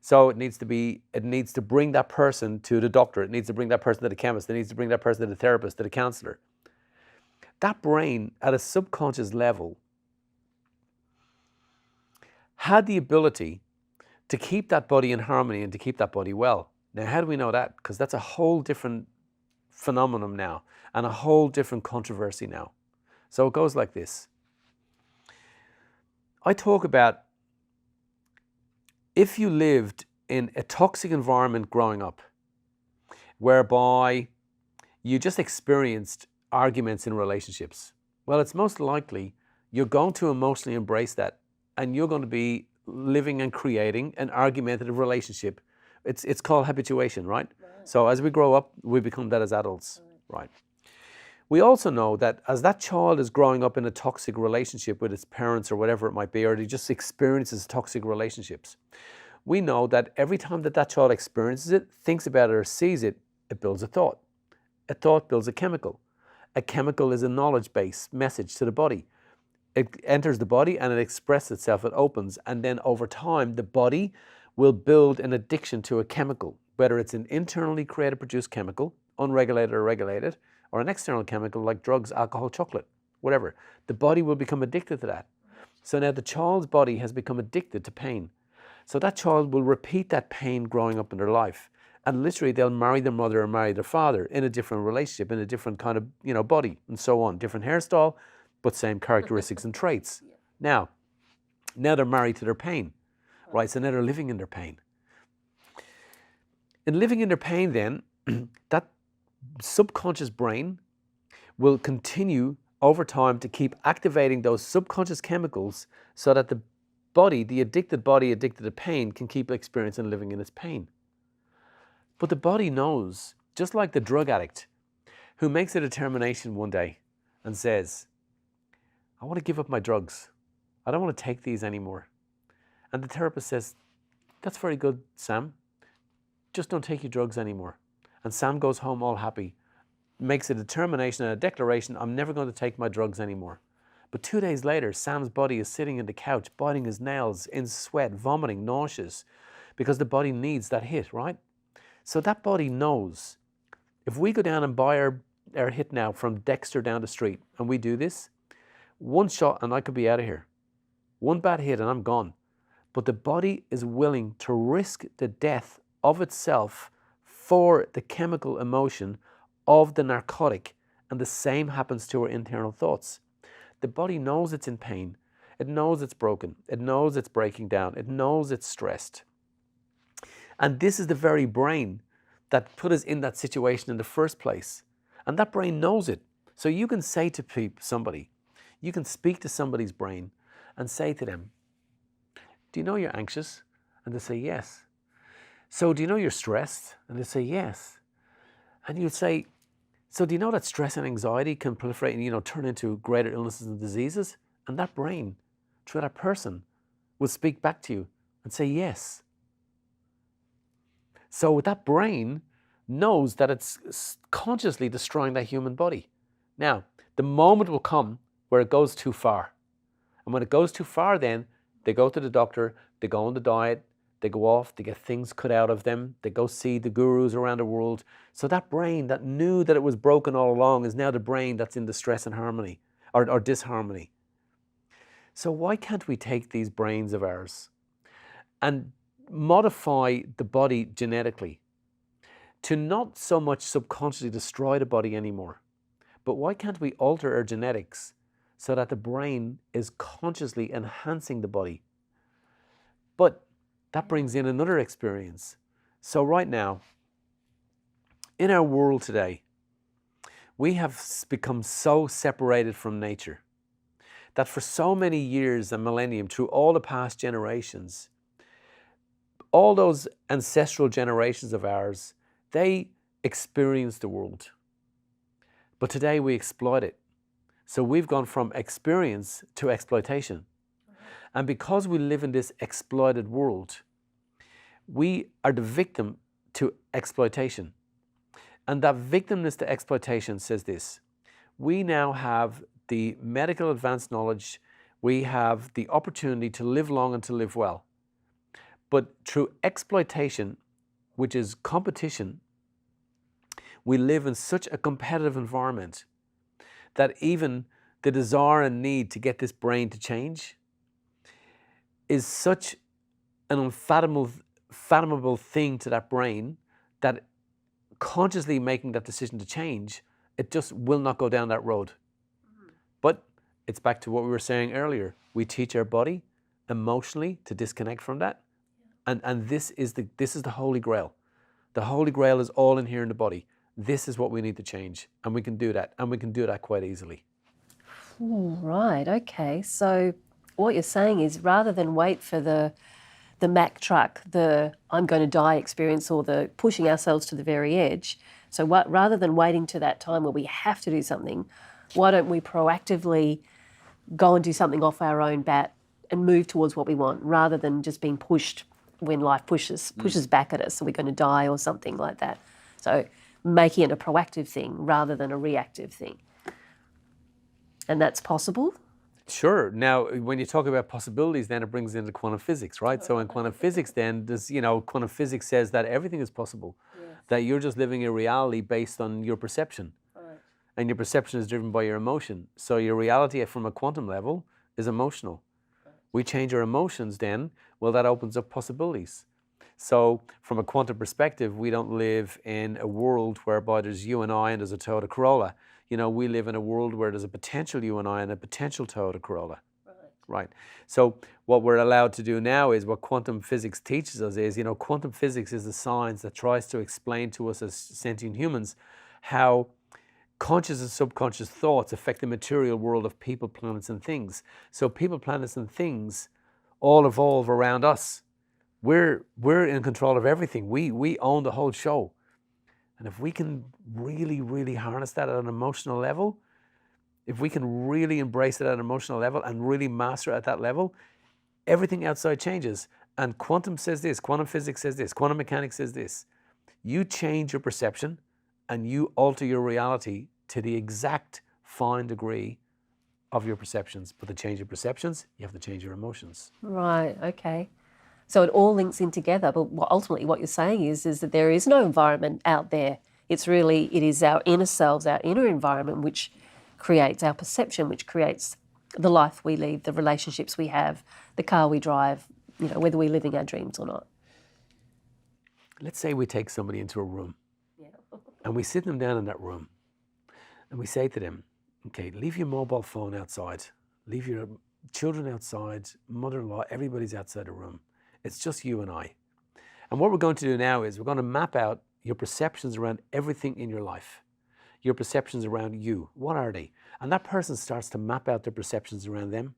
So it needs to bring that person to the doctor. It needs to bring that person to the chemist. It needs to bring that person to the therapist, to the counselor. That brain at a subconscious level had the ability to keep that body in harmony and to keep that body well. Now, how do we know that? Because that's a whole different phenomenon now and a whole different controversy now. So it goes like this. I talk about if you lived in a toxic environment growing up, whereby you just experienced arguments in relationships, well, it's most likely you're going to emotionally embrace that and you're going to be living and creating an argumentative relationship. It's called habituation, right? So as we grow up, we become that as adults, right? We also know that as that child is growing up in a toxic relationship with its parents or whatever it might be, or he just experiences toxic relationships, we know that every time that that child experiences it, thinks about it or sees it, it builds a thought. A thought builds a chemical. A chemical is a knowledge-based message to the body. It enters the body and it expresses itself, it opens, and then over time the body will build an addiction to a chemical, whether it's an internally created produced chemical, unregulated or regulated, or an external chemical like drugs, alcohol, chocolate, whatever. The body will become addicted to that. So now the child's body has become addicted to pain. So that child will repeat that pain growing up in their life. And literally they'll marry their mother or marry their father in a different relationship, in a different kind of, body and so on. Different hairstyle, but same characteristics and traits. Now they're married to their pain, right? So now they're living in their pain. In living in their pain then, that subconscious brain will continue over time to keep activating those subconscious chemicals so that the body, the addicted body addicted to pain, can keep experiencing living in its pain. But the body knows, just like the drug addict who makes a determination one day and says, I want to give up my drugs. I don't want to take these anymore. And the therapist says, that's very good, Sam. Just don't take your drugs anymore. And Sam goes home all happy, makes a determination and a declaration, I'm never going to take my drugs anymore. But 2 days later, Sam's body is sitting on the couch, biting his nails, in sweat, vomiting, nauseous, because the body needs that hit, right? So that body knows, if we go down and buy our hit now from Dexter down the street, and we do this, one shot and I could be out of here. One bad hit and I'm gone. But the body is willing to risk the death of itself for the chemical emotion of the narcotic, and the same happens to our internal thoughts. The body knows it's in pain. It knows it's broken. It knows it's breaking down. It knows it's stressed. And this is the very brain that put us in that situation in the first place. And that brain knows it. So you can say to somebody, you can speak to somebody's brain and say to them, do you know you're anxious? And they say, yes. So do you know you're stressed? And they say, yes. And you'd say, so do you know that stress and anxiety can proliferate and turn into greater illnesses and diseases? And that brain, through that person, will speak back to you and say yes. So that brain knows that it's consciously destroying that human body. Now, the moment will come where it goes too far. And when it goes too far, then they go to the doctor, they go on the diet, they go off, they get things cut out of them, they go see the gurus around the world. So that brain that knew that it was broken all along is now the brain that's in distress and harmony, or disharmony. So why can't we take these brains of ours and modify the body genetically to not so much subconsciously destroy the body anymore? But why can't we alter our genetics so that the brain is consciously enhancing the body? But that brings in another experience. So right now, in our world today, we have become so separated from nature that for so many years and millennium, through all the past generations, all those ancestral generations of ours, they experienced the world. But today we exploit it. So we've gone from experience to exploitation. And because we live in this exploited world, we are the victim to exploitation. And that victimness to exploitation says this: we now have the medical advanced knowledge, we have the opportunity to live long and to live well. But through exploitation, which is competition, we live in such a competitive environment that even the desire and need to get this brain to change is such an unfathomable thing to that brain that consciously making that decision to change, it just will not go down that road. But it's back to what we were saying earlier. We teach our body emotionally to disconnect from that. And this is the Holy Grail. The Holy Grail is all in here in the body. This is what we need to change. And we can do that. And we can do that quite easily. Right, okay. So what you're saying is, rather than wait for the the Mack truck, the I'm going to die experience, or the pushing ourselves to the very edge. So rather than waiting to that time where we have to do something, why don't we proactively go and do something off our own bat and move towards what we want, rather than just being pushed when life pushes back at us, so we're going to die or something like that. So making it a proactive thing rather than a reactive thing. And that's possible? Sure. Now, when you talk about possibilities, then it brings into quantum physics, right? So in quantum physics, then, quantum physics says that everything is possible, that you're just living a reality based on your perception. Right. And your perception is driven by your emotion. So your reality from a quantum level is emotional. Right. We change our emotions then, well, that opens up possibilities. So from a quantum perspective, we don't live in a world whereby there's you and I and there's a Toyota Corolla. We live in a world where there's a potential you and I and a potential Toyota Corolla. Right. So what we're allowed to do now is what quantum physics teaches us is, quantum physics is the science that tries to explain to us as sentient humans how conscious and subconscious thoughts affect the material world of people, planets, and things. So people, planets, and things all evolve around us. We're in control of everything. We own the whole show. And if we can really, really harness that at an emotional level, if we can really embrace it at an emotional level and really master it at that level, everything outside changes. And quantum says this, quantum physics says this, quantum mechanics says this. You change your perception and you alter your reality to the exact fine degree of your perceptions. But to change your perceptions, you have to change your emotions. Right, okay. So it all links in together, but ultimately what you're saying is that there is no environment out there. It is our inner selves, our inner environment, which creates our perception, which creates the life we lead, the relationships we have, the car we drive, whether we're living our dreams or not. Let's say we take somebody into a room and we sit them down in that room and we say to them, okay, leave your mobile phone outside, leave your children outside, mother-in-law, everybody's outside the room. It's just you and I. And what we're going to do now is we're going to map out your perceptions around everything in your life. Your perceptions around you. What are they? And that person starts to map out their perceptions around them.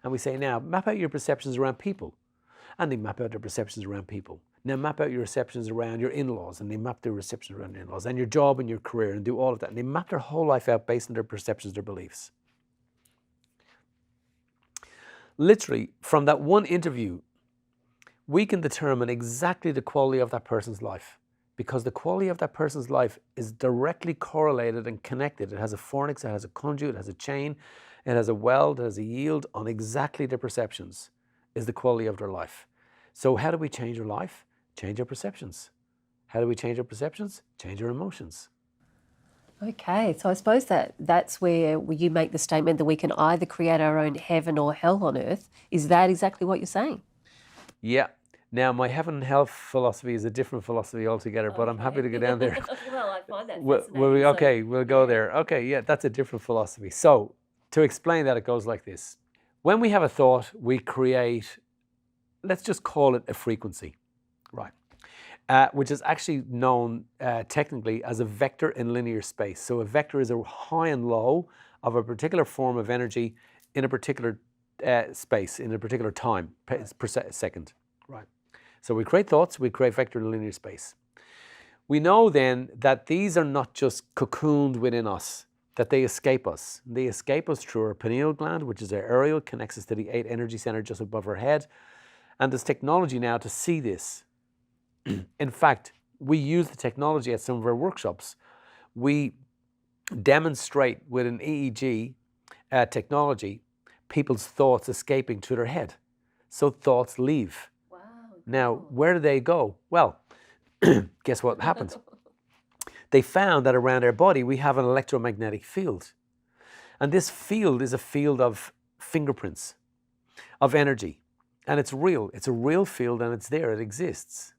And we say, now, map out your perceptions around people. And they map out their perceptions around people. Now map out your perceptions around your in-laws, and they map their perceptions around their in-laws, and your job and your career, and do all of that. And they map their whole life out based on their perceptions, their beliefs. Literally, from that one interview, we can determine exactly the quality of that person's life, because the quality of that person's life is directly correlated and connected. It has a fornix, it has a conduit, it has a chain, it has a weld, it has a yield on exactly their perceptions is the quality of their life. So how do we change our life? Change our perceptions. How do we change our perceptions? Change our emotions. Okay, so I suppose that's where you make the statement that we can either create our own heaven or hell on earth. Is that exactly what you're saying? Yeah. Now, my heaven and hell philosophy is a different philosophy altogether, but I'm happy to go down there. Well, I find that fascinating. Okay, we'll go there. Okay, yeah, that's a different philosophy. So, to explain that, it goes like this. When we have a thought, we create, let's just call it a frequency, right? Which is actually known technically as a vector in linear space. So a vector is a high and low of a particular form of energy in a particular space, in a particular time per second, right? So we create thoughts, we create vector in linear space. We know then that these are not just cocooned within us, that they escape us. They escape us through our pineal gland, which is our aerial, connects us to the 8 energy center just above our head. And there's technology now to see this. In fact, we use the technology at some of our workshops. We demonstrate with an EEG technology people's thoughts escaping to their head. So thoughts leave. Wow. Now, where do they go? Well, guess what happens? They found that around our body we have an electromagnetic field. And this field is a field of fingerprints, of energy. And it's real. It's a real field and it's there. It exists.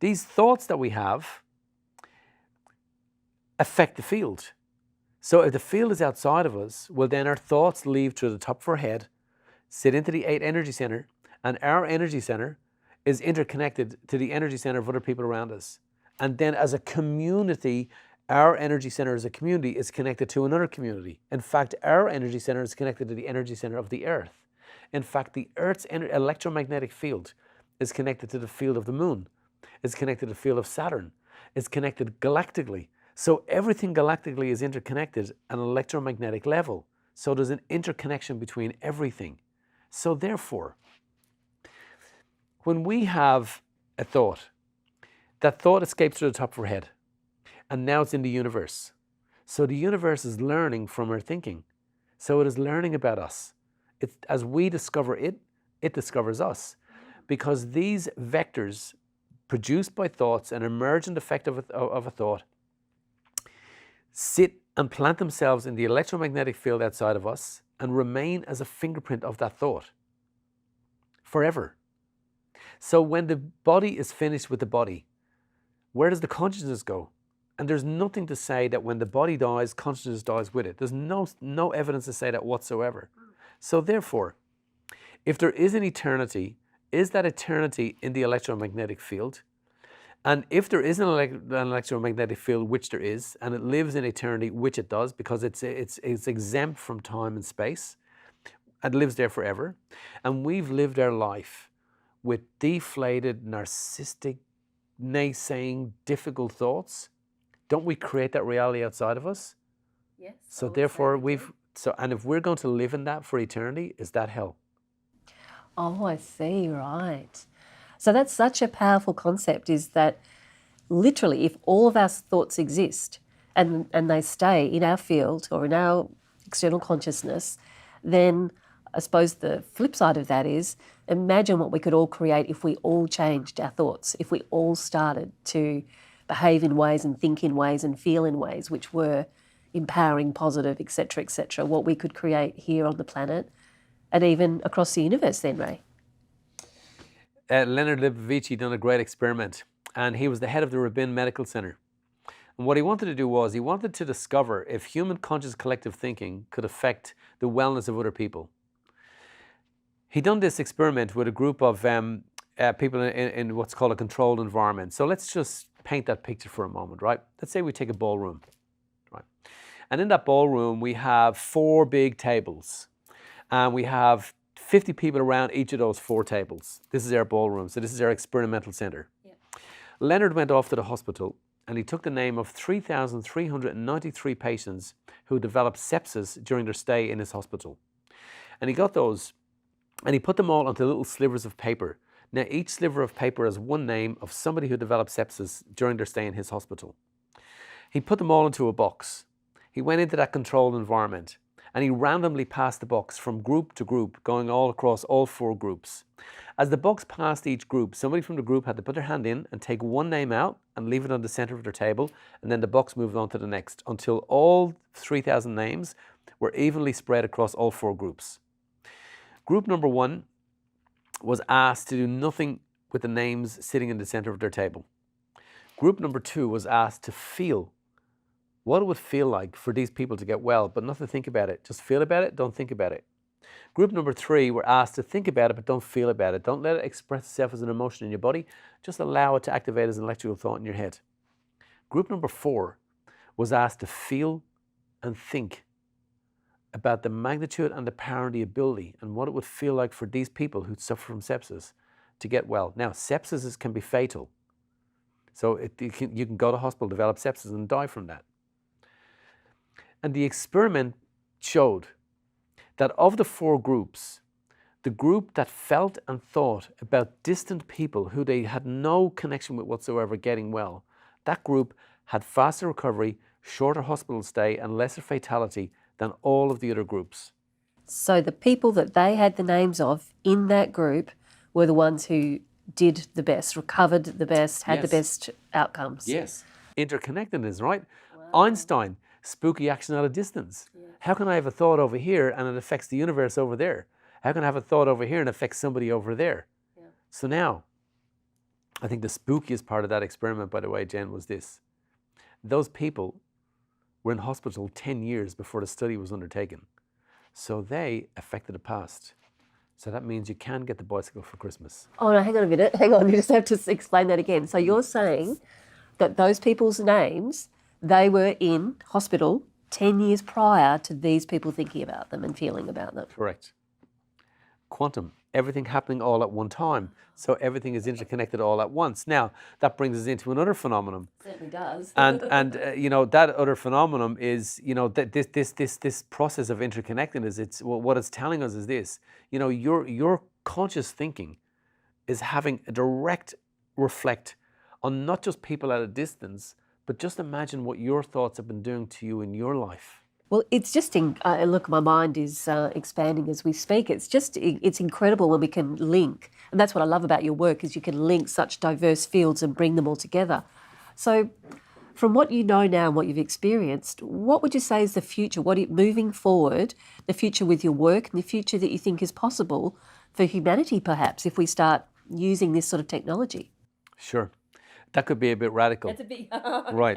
These thoughts that we have affect the field. So if the field is outside of us, well then our thoughts leave through the top of our head, sit into the 8 energy center, and our energy center is interconnected to the energy center of other people around us. And then as a community, our energy center as a community is connected to another community. In fact, our energy center is connected to the energy center of the earth. In fact, the Earth's electromagnetic field is connected to the field of the moon. It's connected to the field of Saturn. It's connected galactically. So everything galactically is interconnected at an electromagnetic level. So there's an interconnection between everything. So therefore, when we have a thought, that thought escapes through the top of our head, and now it's in the universe. So the universe is learning from our thinking. So it is learning about us. As we discover it, it discovers us. Because these vectors produced by thoughts, an emergent effect of a thought, sit and plant themselves in the electromagnetic field outside of us and remain as a fingerprint of that thought forever. So when the body is finished with the body, where does the consciousness go? And there's nothing to say that when the body dies, consciousness dies with it. There's no evidence to say that whatsoever. So therefore, if there is an eternity, is that eternity in the electromagnetic field? And if there is an electromagnetic field, which there is, and it lives in eternity, which it does, because it's exempt from time and space, and lives there forever, and we've lived our life with deflated, narcissistic, naysaying, difficult thoughts, don't we create that reality outside of us? Yes. So therefore, and if we're going to live in that for eternity, is that hell? Oh, I see, right. So that's such a powerful concept, is that literally if all of our thoughts exist and they stay in our field or in our external consciousness, then I suppose the flip side of that is, imagine what we could all create if we all changed our thoughts, if we all started to behave in ways and think in ways and feel in ways which were empowering, positive, etc., what we could create here on the planet and even across the universe then, Ray. Leonard Lebovici done a great experiment, and he was the head of the Rubin Medical Center. And what he wanted to do was, he wanted to discover if human conscious collective thinking could affect the wellness of other people. He done this experiment with a group of people in what's called a controlled environment. So let's just paint that picture for a moment, right? Let's say we take a ballroom, right? And in that ballroom, we have 4 big tables, and we have 50 people around each of those 4 tables. This is our ballroom, so this is our experimental center. Yeah. Leonard went off to the hospital, and he took the name of 3,393 patients who developed sepsis during their stay in his hospital. And he got those, and he put them all onto little slivers of paper. Now, each sliver of paper has one name of somebody who developed sepsis during their stay in his hospital. He put them all into a box. He went into that controlled environment, and he randomly passed the box from group to group, going all across all 4 groups. As the box passed each group, somebody from the group had to put their hand in and take one name out and leave it on the center of their table, and then the box moved on to the next until all 3,000 names were evenly spread across all 4 groups. Group number 1 was asked to do nothing with the names sitting in the center of their table. Group number 2 was asked to feel what it would feel like for these people to get well, but not to think about it. Just feel about it, don't think about it. Group number 3 were asked to think about it, but don't feel about it. Don't let it express itself as an emotion in your body. Just allow it to activate as an electrical thought in your head. Group number 4 was asked to feel and think about the magnitude and the power and the ability and what it would feel like for these people who suffer from sepsis to get well. Now, sepsis can be fatal. So you can go to hospital, develop sepsis, and die from that. And the experiment showed that of the 4 groups, the group that felt and thought about distant people who they had no connection with whatsoever getting well, that group had faster recovery, shorter hospital stay, and lesser fatality than all of the other groups. So the people that they had the names of in that group were the ones who did the best, recovered the best, had the best outcomes. Yes. Interconnectedness, right? Wow. Einstein, spooky action at a distance. Yeah. How can I have a thought over here and it affects the universe over there? How can I have a thought over here and affect somebody over there? Yeah. So now, I think the spookiest part of that experiment, by the way, Jen, was this. Those people were in hospital 10 years before the study was undertaken. So they affected the past. So that means you can get the bicycle for Christmas. Oh, no, hang on a minute. Hang on, you just have to explain that again. So you're saying that those people's names, they were in hospital 10 years prior to these people thinking about them and feeling about them. Correct. quantum, everything happening all at one time. So everything is interconnected all at once. Now, that brings us into another phenomenon. Certainly does. And you know, that other phenomenon is, you know, that this process of interconnectedness. It's what it's telling us is this. You know, your conscious thinking is having a direct reflect on not just people at a distance, but just imagine what your thoughts have been doing to you in your life. Well, it's just, look, my mind is expanding as we speak. It's incredible when we can link. And that's what I love about your work, is you can link such diverse fields and bring them all together. So from what you know now and what you've experienced, what would you say is the future? Moving forward, the future with your work and the future that you think is possible for humanity, perhaps, if we start using this sort of technology? Sure. That could be a bit radical. That's a bit... Right.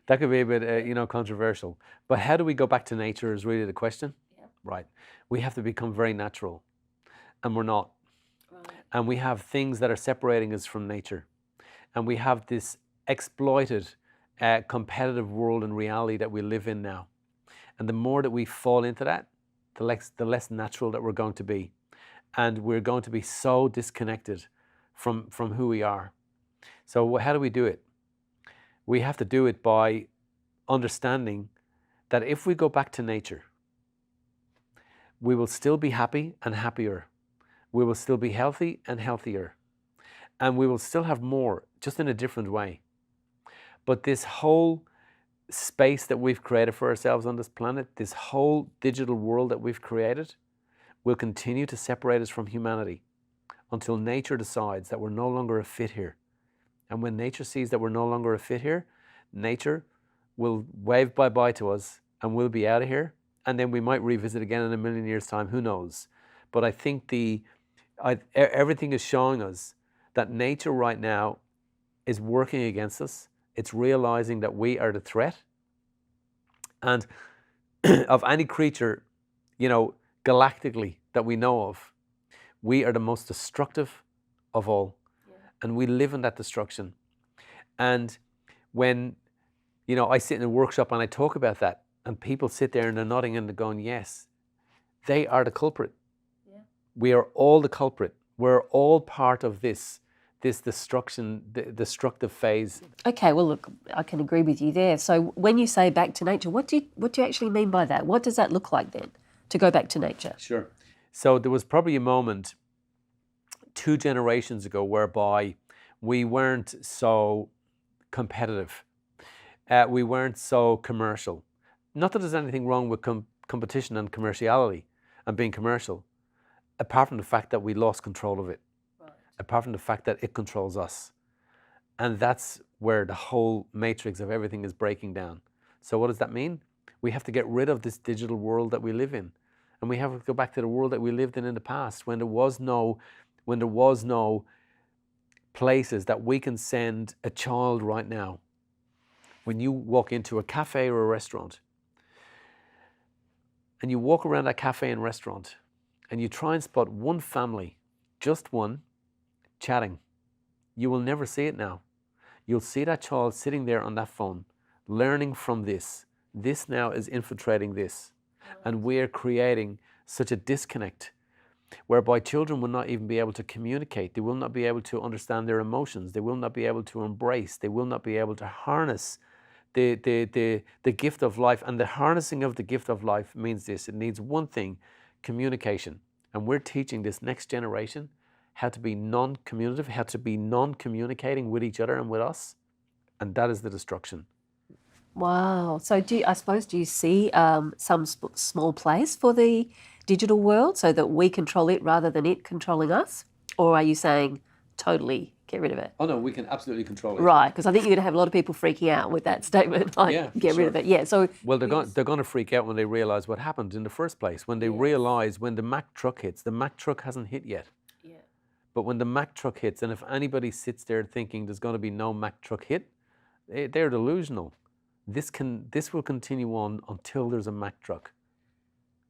That could be a bit, you know, controversial. But how do we go back to nature is really the question. Yeah. Right. We have to become very natural, and we're not. Right. And we have things that are separating us from nature. And we have this exploited, competitive world and reality that we live in now. And the more that we fall into that, the less natural that we're going to be. And we're going to be so disconnected from who we are. So how do we do it? We have to do it by understanding that if we go back to nature, we will still be happy and happier. We will still be healthy and healthier. And we will still have more, just in a different way. But this whole space that we've created for ourselves on this planet, this whole digital world that we've created, will continue to separate us from humanity until nature decides that we're no longer a fit here. And when nature sees that we're no longer a fit here, nature will wave bye-bye to us and we'll be out of here. And then we might revisit again in a million years' time, who knows? But I think everything is showing us that nature right now is working against us. It's realizing that we are the threat. And of any creature, you know, galactically that we know of, we are the most destructive of all. And we live in that destruction. And when, you know, I sit in a workshop and I talk about that, and people sit there and they're nodding and they're going, yes, they are the culprit. Yeah. We are all the culprit. We're all part of this destruction, the destructive phase. Okay, well, look, I can agree with you there. So when you say back to nature, what do you actually mean by that? What does that look like then, to go back to nature? Sure. So there was probably a moment 2 generations ago whereby we weren't so competitive. We weren't so commercial. Not that there's anything wrong with competition and commerciality and being commercial, apart from the fact that we lost control of it, right. Apart from the fact that it controls us. And that's where the whole matrix of everything is breaking down. So what does that mean? We have to get rid of this digital world that we live in. And we have to go back to the world that we lived in the past, when there was no places that we can send a child right now. When you walk into a cafe or a restaurant, and you walk around that cafe and restaurant, and you try and spot one family, just one, chatting, you will never see it now. You'll see that child sitting there on that phone, learning from this. This now is infiltrating this. And we're creating such a disconnect whereby children will not even be able to communicate. They will not be able to understand their emotions. They will not be able to embrace. They will not be able to harness the gift of life. And the harnessing of the gift of life means this. It needs one thing, communication. And we're teaching this next generation how to be non-communicative, how to be non-communicating with each other and with us. And that is the destruction. Wow. So do you see some small place for the digital world so that we control it rather than it controlling us? Or are you saying totally get rid of it? Oh no, we can absolutely control it. Right, because I think you're going to have a lot of people freaking out with that statement, like, yeah, get rid of it. Yeah, so... Well, they're going to freak out when they realise what happened in the first place, when they realise when the Mack truck hits. The Mack truck hasn't hit yet. Yeah. But when the Mack truck hits, and if anybody sits there thinking there's going to be no Mack truck hit, they're delusional. This will continue on until there's a Mack truck.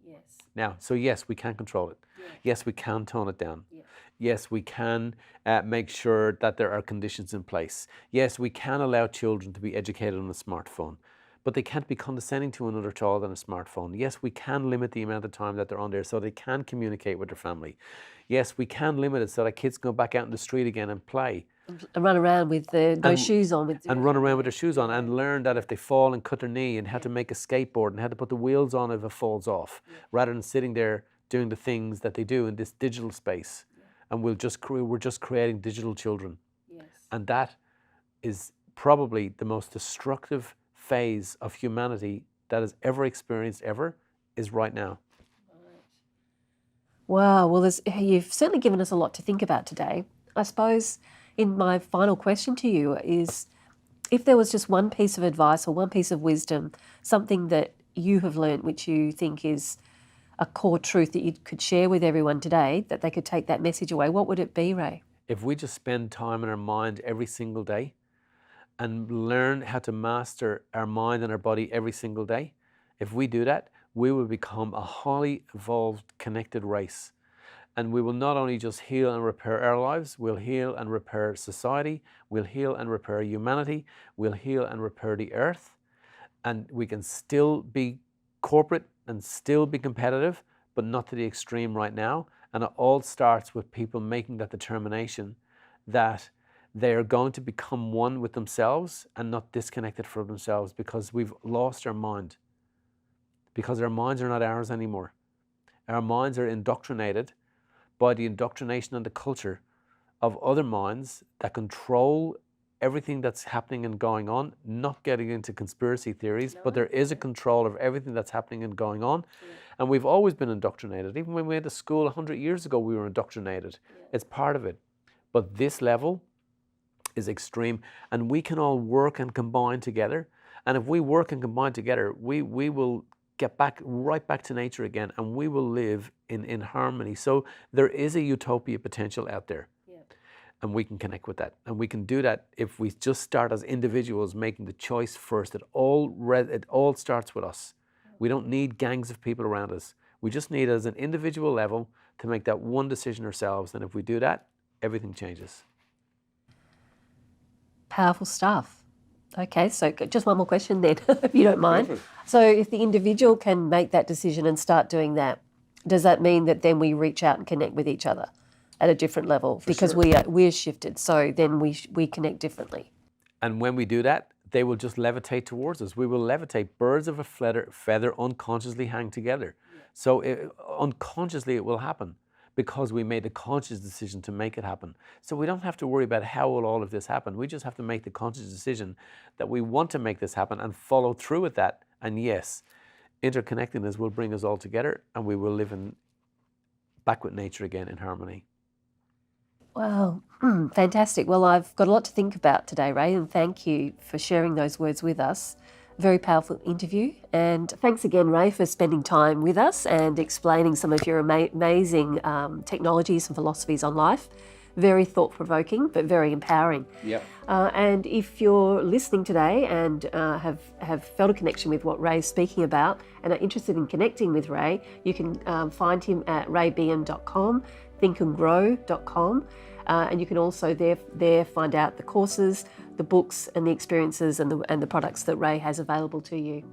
Yes. Now, so yes, we can control it. Yeah. Yes, we can tone it down. Yeah. Yes, we can make sure that there are conditions in place. Yes, we can allow children to be educated on a smartphone. but they can't be condescending to another child on a smartphone. Yes, we can limit the amount of time that they're on there so they can communicate with their family. Yes, we can limit it so that kids can go back out in the street again and play. And run around with those shoes on. And run around with their shoes on and learn that if they fall and cut their knee, and how to make a skateboard and how to put the wheels on if it falls off, rather than sitting there doing the things that they do in this digital space. And we're just creating digital children. Yes. And that is probably the most destructive phase of humanity that has ever experienced is right now. Wow, well, you've certainly given us a lot to think about today. I suppose in my final question to you is, if there was just one piece of advice or one piece of wisdom, something that you have learned which you think is a core truth that you could share with everyone today, that they could take that message away, what would it be, Ray? If we just spend time in our mind every single day and learn how to master our mind and our body every single day, if we do that, we will become a highly evolved, connected race. And we will not only just heal and repair our lives, we'll heal and repair society, we'll heal and repair humanity, we'll heal and repair the earth, and we can still be corporate and still be competitive, but not to the extreme right now. And it all starts with people making that determination that they are going to become one with themselves and not disconnected from themselves, because we've lost our mind. Because our minds are not ours anymore. Our minds are indoctrinated by the indoctrination and the culture of other minds that control everything that's happening and going on, not getting into conspiracy theories, but there is a control of everything that's happening and going on. And we've always been indoctrinated. Even when we went to school 100 years ago, we were indoctrinated. It's part of it. But this level is extreme, and we can all work and combine together. And if we work and combine together, we will get right back to nature again, and we will live in harmony. So there is a utopia potential out there. And we can connect with that. And we can do that if we just start as individuals making the choice first. It all starts with us. We don't need gangs of people around us. We just need, as an individual level, to make that one decision ourselves. And if we do that, everything changes. Powerful stuff. Okay, so just one more question then, if you don't mind. Perfect. So if the individual can make that decision and start doing that, does that mean that then we reach out and connect with each other at a different level? Because we're shifted, so then we connect differently. And when we do that, they will just levitate towards us. We will levitate. Birds of a feather unconsciously hang together. So unconsciously it will happen, because we made a conscious decision to make it happen. So we don't have to worry about how will all of this happen. We just have to make the conscious decision that we want to make this happen and follow through with that. And yes, interconnectedness will bring us all together, and we will live back with nature again in harmony. Wow, fantastic. Well, I've got a lot to think about today, Ray, and thank you for sharing those words with us. Very powerful interview. And thanks again, Ray, for spending time with us and explaining some of your amazing technologies and philosophies on life. Very thought-provoking, but very empowering. Yep. And if you're listening today and have felt a connection with what Ray's speaking about and are interested in connecting with Ray, you can find him at raybehan.com, thinkandgrow.com. And you can also there find out the courses, the books and the experiences and the products that Ray has available to you.